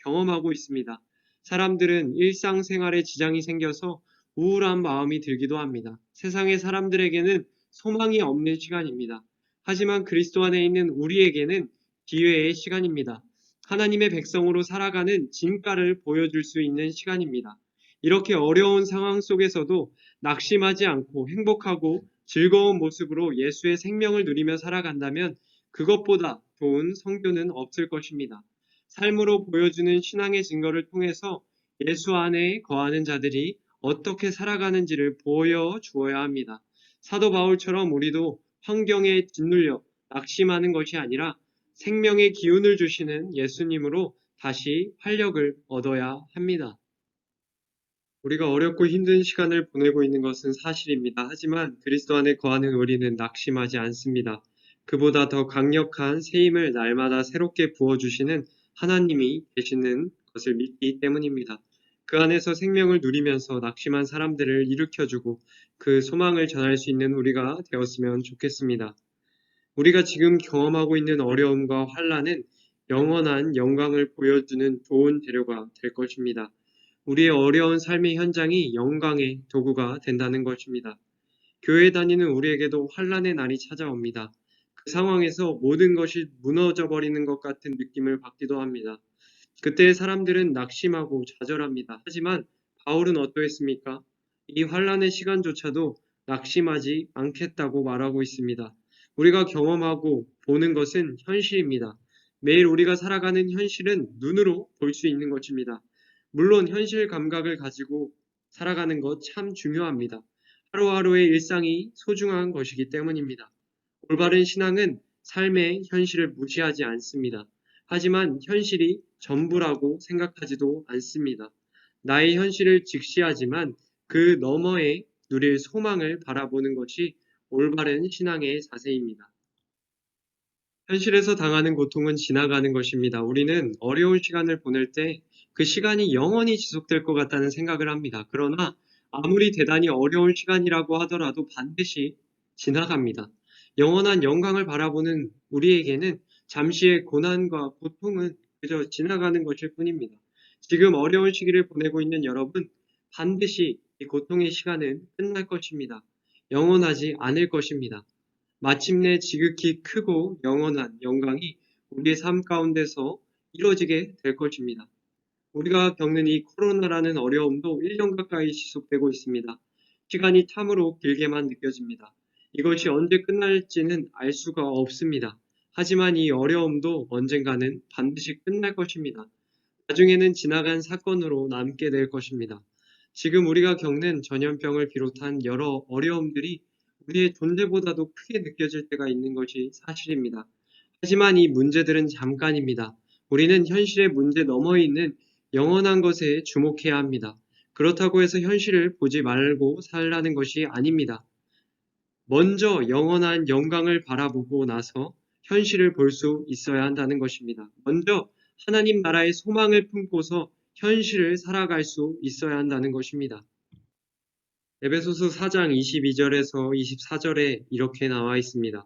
경험하고 있습니다. 사람들은 일상생활에 지장이 생겨서 우울한 마음이 들기도 합니다. 세상의 사람들에게는 소망이 없는 시간입니다. 하지만 그리스도 안에 있는 우리에게는 기회의 시간입니다. 하나님의 백성으로 살아가는 진가를 보여줄 수 있는 시간입니다. 이렇게 어려운 상황 속에서도 낙심하지 않고 행복하고 즐거운 모습으로 예수의 생명을 누리며 살아간다면 그것보다 좋은 성교는 없을 것입니다. 삶으로 보여주는 신앙의 증거를 통해서 예수 안에 거하는 자들이 어떻게 살아가는지를 보여주어야 합니다. 사도 바울처럼 우리도 환경에 짓눌려 낙심하는 것이 아니라 생명의 기운을 주시는 예수님으로 다시 활력을 얻어야 합니다. 우리가 어렵고 힘든 시간을 보내고 있는 것은 사실입니다. 하지만 그리스도 안에 거하는 우리는 낙심하지 않습니다. 그보다 더 강력한 새 힘을 날마다 새롭게 부어주시는 하나님이 계시는 것을 믿기 때문입니다. 그 안에서 생명을 누리면서 낙심한 사람들을 일으켜주고 그 소망을 전할 수 있는 우리가 되었으면 좋겠습니다. 우리가 지금 경험하고 있는 어려움과 환난은 영원한 영광을 보여주는 좋은 재료가 될 것입니다. 우리의 어려운 삶의 현장이 영광의 도구가 된다는 것입니다. 교회 다니는 우리에게도 환난의 날이 찾아옵니다. 그 상황에서 모든 것이 무너져 버리는 것 같은 느낌을 받기도 합니다. 그때 사람들은 낙심하고 좌절합니다. 하지만 바울은 어떠했습니까? 이 환난의 시간조차도 낙심하지 않겠다고 말하고 있습니다. 우리가 경험하고 보는 것은 현실입니다. 매일 우리가 살아가는 현실은 눈으로 볼 수 있는 것입니다. 물론 현실 감각을 가지고 살아가는 것 참 중요합니다. 하루하루의 일상이 소중한 것이기 때문입니다. 올바른 신앙은 삶의 현실을 무시하지 않습니다. 하지만 현실이 전부라고 생각하지도 않습니다. 나의 현실을 직시하지만 그 너머에 누릴 소망을 바라보는 것이 올바른 신앙의 자세입니다. 현실에서 당하는 고통은 지나가는 것입니다. 우리는 어려운 시간을 보낼 때 그 시간이 영원히 지속될 것 같다는 생각을 합니다. 그러나 아무리 대단히 어려운 시간이라고 하더라도 반드시 지나갑니다. 영원한 영광을 바라보는 우리에게는 잠시의 고난과 고통은 그저 지나가는 것일 뿐입니다. 지금 어려운 시기를 보내고 있는 여러분, 반드시 이 고통의 시간은 끝날 것입니다. 영원하지 않을 것입니다. 마침내 지극히 크고 영원한 영광이 우리의 삶 가운데서 이루어지게 될 것입니다. 우리가 겪는 이 코로나라는 어려움도 1년 가까이 지속되고 있습니다. 시간이 참으로 길게만 느껴집니다. 이것이 언제 끝날지는 알 수가 없습니다. 하지만 이 어려움도 언젠가는 반드시 끝날 것입니다. 나중에는 지나간 사건으로 남게 될 것입니다. 지금 우리가 겪는 전염병을 비롯한 여러 어려움들이 우리의 존재보다도 크게 느껴질 때가 있는 것이 사실입니다. 하지만 이 문제들은 잠깐입니다. 우리는 현실의 문제 너머에 있는 영원한 것에 주목해야 합니다. 그렇다고 해서 현실을 보지 말고 살라는 것이 아닙니다. 먼저 영원한 영광을 바라보고 나서 현실을 볼 수 있어야 한다는 것입니다. 먼저 하나님 나라의 소망을 품고서 현실을 살아갈 수 있어야 한다는 것입니다. 에베소서 4장 22절에서 24절에 이렇게 나와 있습니다.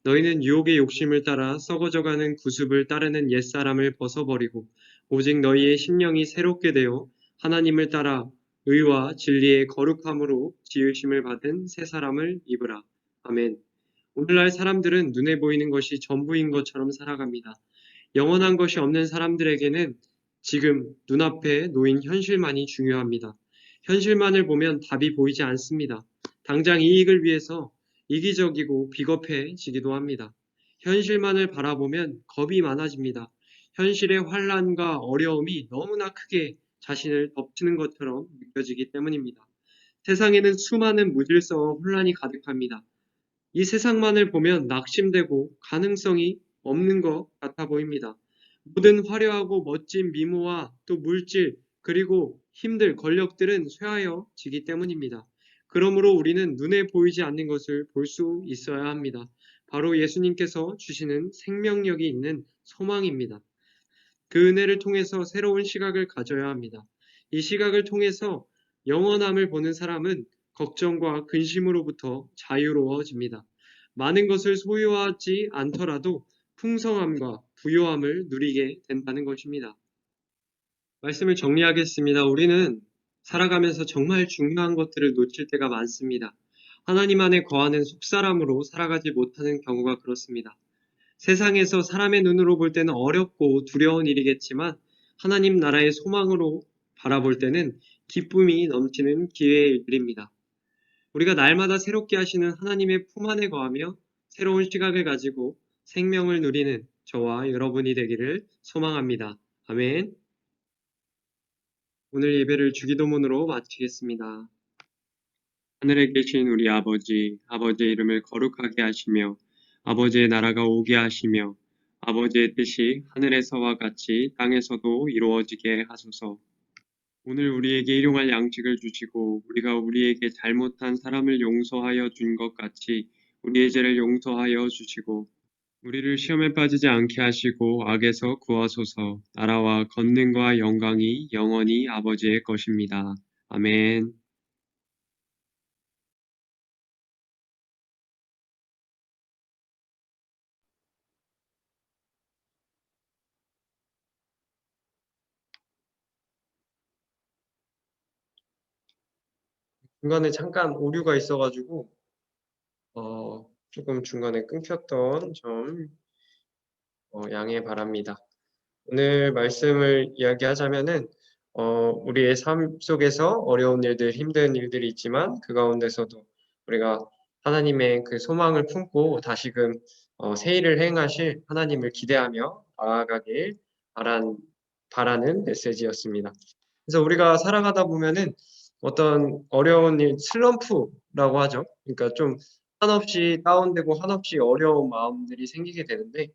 너희는 유혹의 욕심을 따라 썩어져가는 구습을 따르는 옛사람을 벗어버리고 오직 너희의 심령이 새롭게 되어 하나님을 따라 의와 진리의 거룩함으로 지으심을 받은 새 사람을 입으라. 아멘. 오늘날 사람들은 눈에 보이는 것이 전부인 것처럼 살아갑니다. 영원한 것이 없는 사람들에게는 지금 눈앞에 놓인 현실만이 중요합니다. 현실만을 보면 답이 보이지 않습니다. 당장 이익을 위해서 이기적이고 비겁해지기도 합니다. 현실만을 바라보면 겁이 많아집니다. 현실의 환란과 어려움이 너무나 크게 자신을 덮치는 것처럼 느껴지기 때문입니다. 세상에는 수많은 무질서와 혼란이 가득합니다. 이 세상만을 보면 낙심되고 가능성이 없는 것 같아 보입니다. 모든 화려하고 멋진 미모와 또 물질 그리고 힘들, 권력들은 쇠하여지기 때문입니다. 그러므로 우리는 눈에 보이지 않는 것을 볼 수 있어야 합니다. 바로 예수님께서 주시는 생명력이 있는 소망입니다. 그 은혜를 통해서 새로운 시각을 가져야 합니다. 이 시각을 통해서 영원함을 보는 사람은 걱정과 근심으로부터 자유로워집니다. 많은 것을 소유하지 않더라도 풍성함과 부요함을 누리게 된다는 것입니다. 말씀을 정리하겠습니다. 우리는 살아가면서 정말 중요한 것들을 놓칠 때가 많습니다. 하나님 안에 거하는 속사람으로 살아가지 못하는 경우가 그렇습니다. 세상에서 사람의 눈으로 볼 때는 어렵고 두려운 일이겠지만 하나님 나라의 소망으로 바라볼 때는 기쁨이 넘치는 기회의 일입니다. 우리가 날마다 새롭게 하시는 하나님의 품 안에 거하며 새로운 시각을 가지고 생명을 누리는 저와 여러분이 되기를 소망합니다. 아멘. 오늘 예배를 주기도문으로 마치겠습니다. 하늘에 계신 우리 아버지, 아버지의 이름을 거룩하게 하시며 아버지의 나라가 오게 하시며 아버지의 뜻이 하늘에서와 같이 땅에서도 이루어지게 하소서. 오늘 우리에게 일용할 양식을 주시고 우리가 우리에게 잘못한 사람을 용서하여 준 것 같이 우리의 죄를 용서하여 주시고 우리를 시험에 빠지지 않게 하시고 악에서 구하소서. 나라와 권능과 영광이 영원히 아버지의 것입니다. 아멘. 중간에 잠깐 오류가 있어가지고 조금 중간에 끊겼던 점 양해 바랍니다. 오늘 말씀을 이야기하자면은 우리의 삶 속에서 어려운 일들, 힘든 일들이 있지만 그 가운데서도 우리가 하나님의 그 소망을 품고 다시금 새 일을 행하실 하나님을 기대하며 나아가길 바라는 메시지였습니다. 그래서 우리가 살아가다 보면은 어떤 어려운 일, 슬럼프라고 하죠. 그러니까 좀 한없이 다운되고 한없이 어려운 마음들이 생기게 되는데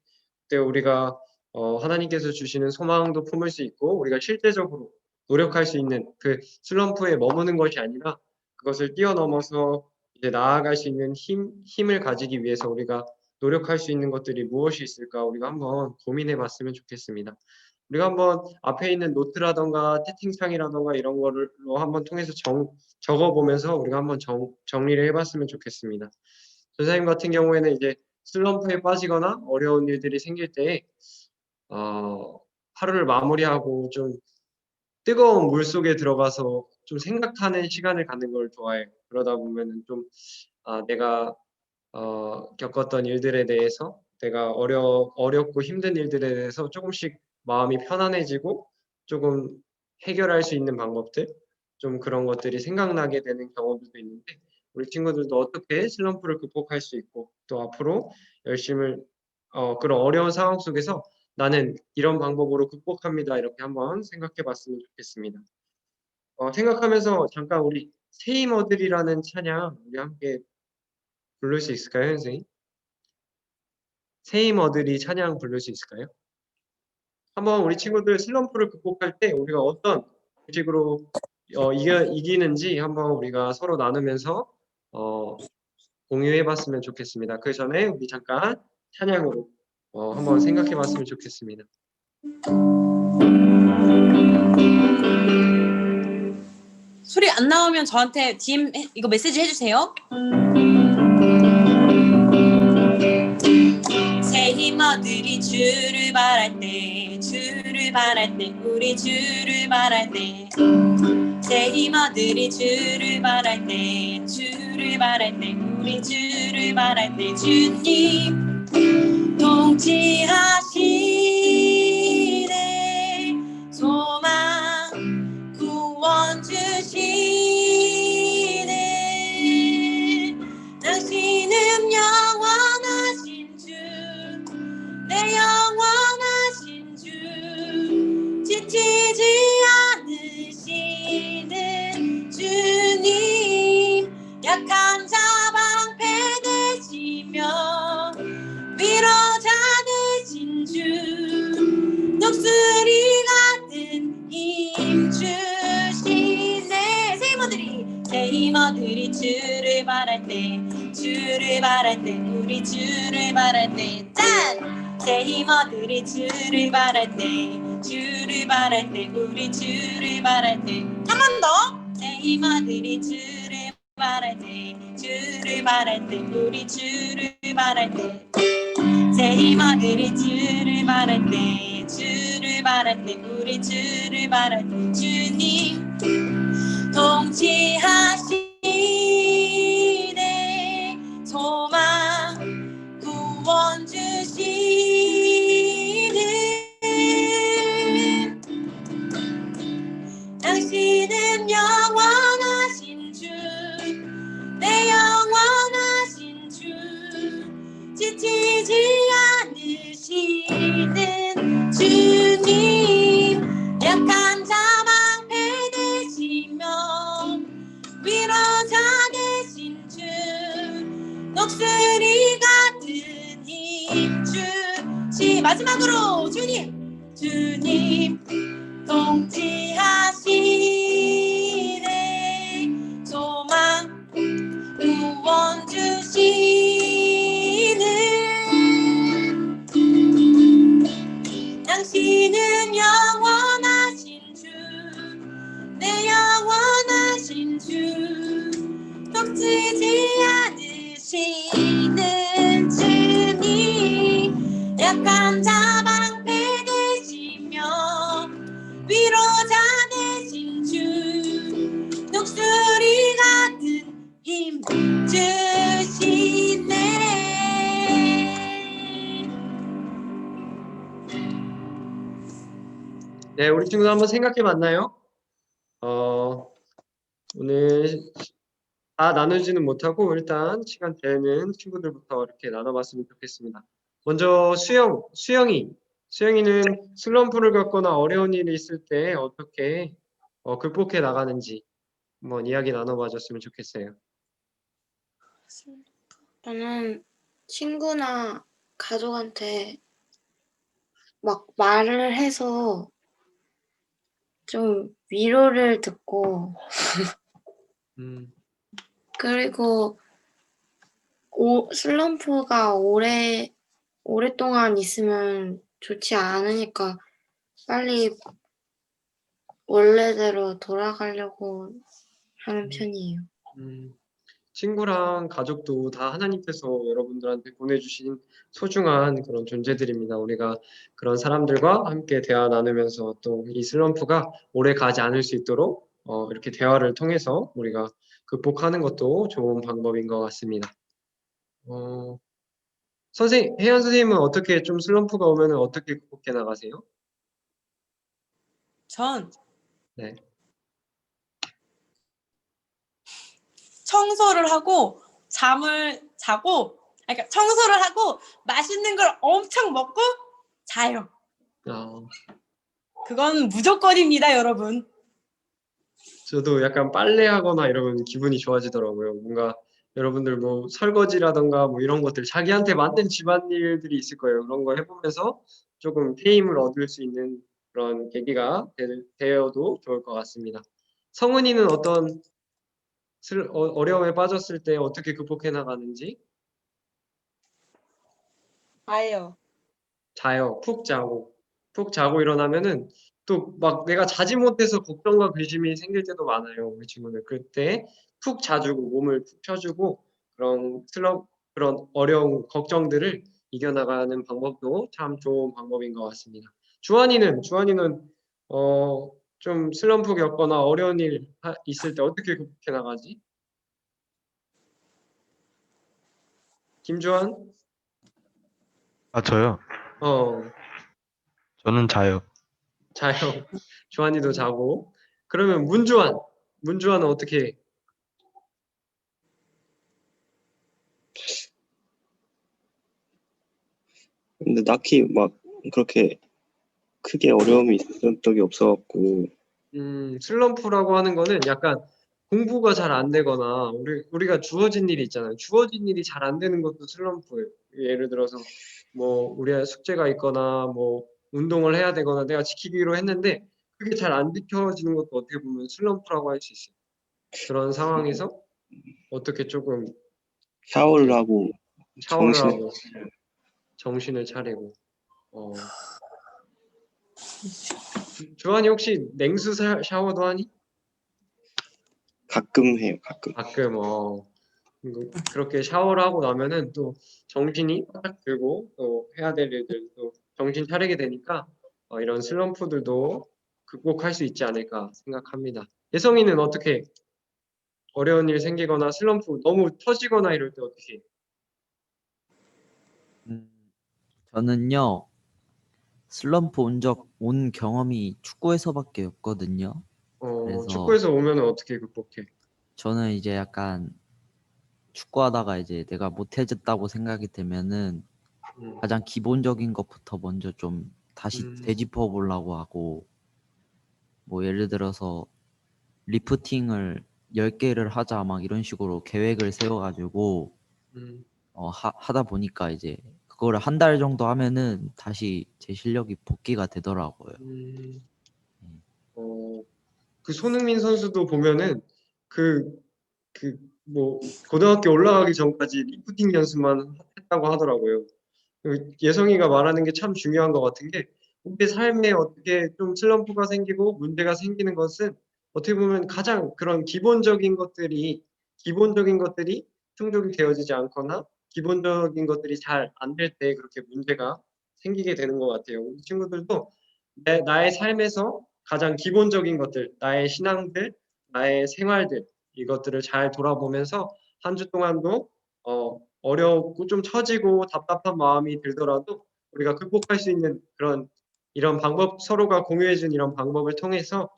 그때 우리가 하나님께서 주시는 소망도 품을 수 있고 우리가 실제적으로 노력할 수 있는 그 슬럼프에 머무는 것이 아니라 그것을 뛰어넘어서 이제 나아갈 수 있는 힘을 가지기 위해서 우리가 노력할 수 있는 것들이 무엇이 있을까 우리가 한번 고민해 봤으면 좋겠습니다. 우리가 한번 앞에 있는 노트라던가 채팅창이라던가 이런 거로 한번 통해서 적어보면서 우리가 한번 정리를 해봤으면 좋겠습니다. 전사님 같은 경우에는 이제 슬럼프에 빠지거나 어려운 일들이 생길 때 하루를 마무리하고 좀 뜨거운 물 속에 들어가서 좀 생각하는 시간을 갖는 걸 좋아해요. 그러다 보면은 좀 내가 겪었던 일들에 대해서 내가 어렵고 힘든 일들에 대해서 조금씩 마음이 편안해지고 조금 해결할 수 있는 방법들 좀 그런 것들이 생각나게 되는 경우들도 있는데 우리 친구들도 어떻게 슬럼프를 극복할 수 있고 또 앞으로 열심히 그런 어려운 상황 속에서 나는 이런 방법으로 극복합니다. 이렇게 한번 생각해 봤으면 좋겠습니다. 생각하면서 잠깐 우리 세이머들이라는 찬양 우리 함께 부를 수 있을까요, 선생님? 세이머들이 찬양 부를 수 있을까요? 한번 우리 친구들 슬럼프를 극복할 때 우리가 어떤 방식으로 이기는지 한번 우리가 서로 나누면서 공유해 봤으면 좋겠습니다. 그 전에 우리 잠깐 찬양으로 한번 생각해 봤으면 좋겠습니다. 소리 안 나오면 저한테 DM 이거 메시지 해주세요. 새 힘어들이 주를 바랄 때, 주를 바랄 때, 우리 주를 바랄 때. 새 힘어들이 주를 바랄 때, 주를 바랄 때, 우리 주를 바랄 때. 주님 통치하시네, 소망 구원 주시네. 당신은 영원하신 주, 내 영원하신 주, 지치지 않으시는 주님. 약한 자 방패 되시며 위로자 되신 주, 독수리 같은 힘 주시네. 새 힘어들이 주를 바랄 때, 주를 바랄 때, 우리 주를 바랄 때. 짠! 새 힘어들이 주를 바랄 때, 주를 바랄 때, 우리 주를 바랄 때. 한 번 더. 새 힘어들이 주를 바랄 때, 주를 바랄 때, 우리 주를 바랄 때. 새 힘어들이 주를 바랄 때, 주를 바랄 때, 우리 주를 바랄 때. 주님 통치하시네, 소망 구원 주시는 당신은 영원하신 주, 내 영원하신 주, 지치지 않으시는 주님. 약한 자 방패 되시며 위로자 되신 주, 녹슬이 같은 힘 주시. 마지막으로 주님, 주님 통치하시네, 소망 구원 주시는 당신은 영원하신 주, 내 영원하신 주, 녹슬지 않으시는 주님. 약한 자 방패 되시며 위로자 되신 주, 독수리 같은 힘 주시네. 네, 우리 친구들 한번 생각해 봤나요? 오늘 다 나누지는 못하고 일단 시간 되는 친구들부터 이렇게 나눠봤으면 좋겠습니다. 먼저 수영이는 슬럼프를 겪거나 어려운 일이 있을 때 어떻게 극복해 나가는지 한번 이야기 나눠봐줬으면 좋겠어요. 저는 친구나 가족한테 막 말을 해서 좀 위로를 듣고, 그리고 슬럼프가 오랫동안 있으면 좋지 않으니까 빨리 원래대로 돌아가려고 하는 편이에요. 친구랑 가족도 다 하나님께서 여러분들한테 보내주신 소중한 그런 존재들입니다. 우리가 그런 사람들과 함께 대화 나누면서 또 이 슬럼프가 오래 가지 않을 수 있도록 이렇게 대화를 통해서 우리가 극복하는 것도 좋은 방법인 것 같습니다. 혜연 선생님은 어떻게 좀 슬럼프가 오면 어떻게 극복해 나가세요? 전 네. 청소를 하고 잠을 자고, 그러니까 청소를 하고 맛있는 걸 엄청 먹고 자요. 그건 무조건입니다, 여러분. 저도 약간 빨래하거나 이러면 기분이 좋아지더라고요. 뭔가 여러분들 뭐 설거지라던가 뭐 이런 것들 자기한테 맞는 집안일들이 있을 거예요. 그런 거 해보면서 조금 페임을 얻을 수 있는 그런 계기가 되어도 좋을 것 같습니다. 성은이는 어떤 어려움에 빠졌을 때 어떻게 극복해 나가는지? 아예요. 자요. 푹 자고 일어나면은 또 막 내가 자지 못해서 걱정과 근심이 생길 때도 많아요. 우리 친구들. 그때 푹 자주고 몸을 푹 펴주고 그런 어려운 걱정들을 이겨나가는 방법도 참 좋은 방법인 것 같습니다. 주한이는 좀 슬럼프 겪거나 어려운 일 있을 때 어떻게 극복해 나가지? 김주한? 아, 저요? 어, 저는 자요. 자요. 주한이도 자고. 그러면 문주한은 어떻게 해? 근데 딱히 막 그렇게 크게 어려움이 있었던 적이 없어갖고 슬럼프라고 하는 거는 약간 공부가 잘 안 되거나 우리가 주어진 일이 있잖아요. 주어진 일이 잘 안 되는 것도 슬럼프예요. 예를 들어서 뭐 우리가 숙제가 있거나 뭐 운동을 해야 되거나 내가 지키기로 했는데 그게 잘 안 지켜지는 것도 어떻게 보면 슬럼프라고 할 수 있어요. 그런 상황에서 어떻게 조금 샤워를 이렇게 하고 샤워를 정신을 하고 정신을 차리고 주한이 혹시 냉수 샤워도 하니? 가끔 해요. 가끔. 가끔 그렇게 샤워를 하고 나면은 또 정신이 딱 들고 또 해야 될 일들 또 정신 차리게 되니까 이런 슬럼프들도 극복할 수 있지 않을까 생각합니다. 예성이는 어떻게 어려운 일 생기거나 슬럼프 너무 터지거나 이럴 때 어떻게? 음, 저는요, 슬럼프 온 경험이 축구에서밖에 없거든요. 그래서 축구에서 오면은 어떻게 극복해? 저는 이제 약간 축구하다가 이제 내가 못해졌다고 생각이 되면은 음, 가장 기본적인 것부터 먼저 좀 다시 음, 되짚어 보려고 하고, 뭐 예를 들어서 리프팅을 10개를 하자 막 이런 식으로 계획을 세워가지고 음, 하다 보니까 이제 그거를 한 달 정도 하면은 다시 제 실력이 복귀가 되더라고요. 음, 그 손흥민 선수도 보면은 그 뭐 고등학교 올라가기 전까지 리프팅 연습만 했다고 하더라고요. 예성이가 말하는 게 참 중요한 것 같은 게 우리 삶에 어떻게 좀 슬럼프가 생기고 문제가 생기는 것은 어떻게 보면 가장 그런 기본적인 것들이 충족이 되어지지 않거나 기본적인 것들이 잘 안 될 때 그렇게 문제가 생기게 되는 것 같아요. 우리 친구들도 나의 삶에서 가장 기본적인 것들, 나의 신앙들, 나의 생활들 이것들을 잘 돌아보면서 한 주 동안도 어렵고 좀 처지고 답답한 마음이 들더라도 우리가 극복할 수 있는 이런 방법 서로가 공유해 준 이런 방법을 통해서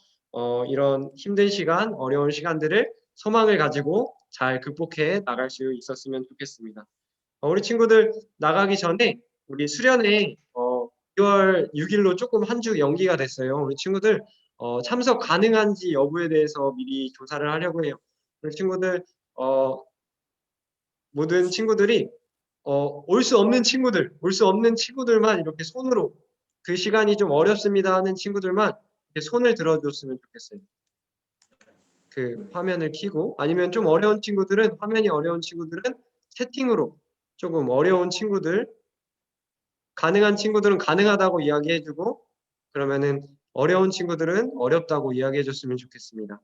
이런 힘든 시간, 어려운 시간들을 소망을 가지고 잘 극복해 나갈 수 있었으면 좋겠습니다. 우리 친구들 나가기 전에 우리 수련회 2월 6일로 조금 한 주 연기가 됐어요. 우리 친구들 참석 가능한지 여부에 대해서 미리 조사를 하려고 해요. 우리 친구들 모든 친구들이 올 수 없는 친구들만 이렇게 손으로 그 시간이 좀 어렵습니다 하는 친구들만 이렇게 손을 들어줬으면 좋겠어요. 그 화면을 켜고 아니면 좀 어려운 친구들은 화면이 어려운 친구들은 채팅으로 조금 어려운 친구들 가능한 친구들은 가능하다고 이야기해주고 그러면은 어려운 친구들은 어렵다고 이야기해줬으면 좋겠습니다.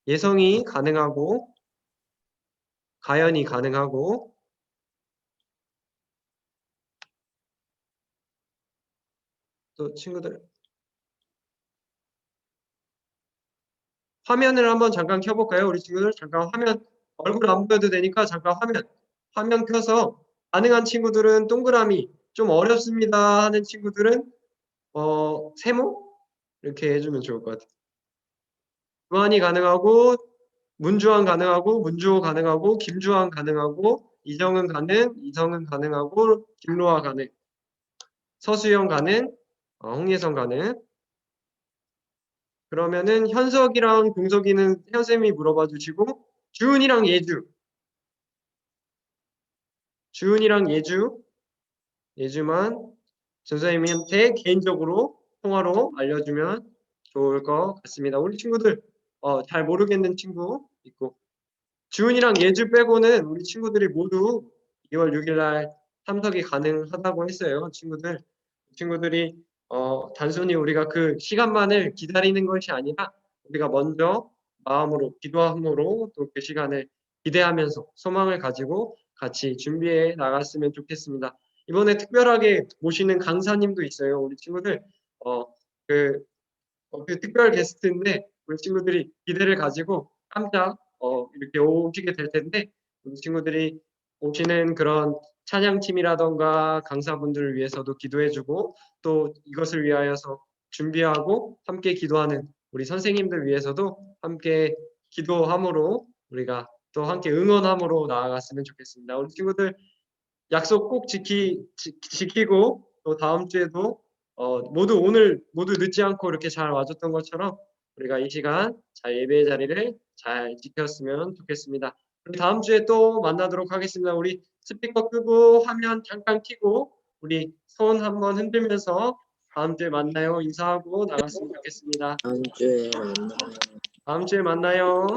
예성이 가능하고 가연이 가능하고 또 친구들 화면을 한번 잠깐 켜볼까요? 우리 친구들 잠깐 화면 얼굴 안 보여도 되니까 잠깐 화면 켜서 가능한 친구들은 동그라미 좀 어렵습니다 하는 친구들은 세모 이렇게 해주면 좋을 것 같아요. 주한이 가능하고 문주한 가능하고 문주호 가능하고 김주한 가능하고 이정은 가능 이성은 가능하고 김로아 가능 서수영 가능 홍예성 가능 그러면은 현석이랑 동석이는 선생님이 물어봐 주시고 주은이랑 예주만 선생님한테 개인적으로 통화로 알려주면 좋을 것 같습니다. 우리 친구들 잘 모르겠는 친구 있고 주은이랑 예주 빼고는 우리 친구들이 모두 2월 6일 날 참석이 가능하다고 했어요. 친구들 친구들이 단순히 우리가 그 시간만을 기다리는 것이 아니라 우리가 먼저 마음으로 기도함으로 또 그 시간을 기대하면서 소망을 가지고 같이 준비해 나갔으면 좋겠습니다. 이번에 특별하게 모시는 강사님도 있어요. 우리 친구들 그 특별 게스트인데 우리 친구들이 기대를 가지고 깜짝 이렇게 오시게 될 텐데 우리 친구들이 오시는 그런 찬양팀이라던가 강사분들을 위해서도 기도해주고 또 이것을 위하여서 준비하고 함께 기도하는 우리 선생님들 위해서도 함께 기도함으로 우리가 또 함께 응원함으로 나아갔으면 좋겠습니다. 우리 친구들 약속 꼭 지키고 또 다음 주에도 오늘 모두 늦지 않고 이렇게 잘 와줬던 것처럼 우리가 이 시간 잘 예배의 자리를 잘 지켰으면 좋겠습니다. 그럼 다음 주에 또 만나도록 하겠습니다. 우리 스피커 끄고 화면 잠깐 켜고 우리 손 한번 흔들면서 다음 주에 만나요 인사하고 나갔으면 좋겠습니다. 다음 주에 만나요. 다음 주에 만나요.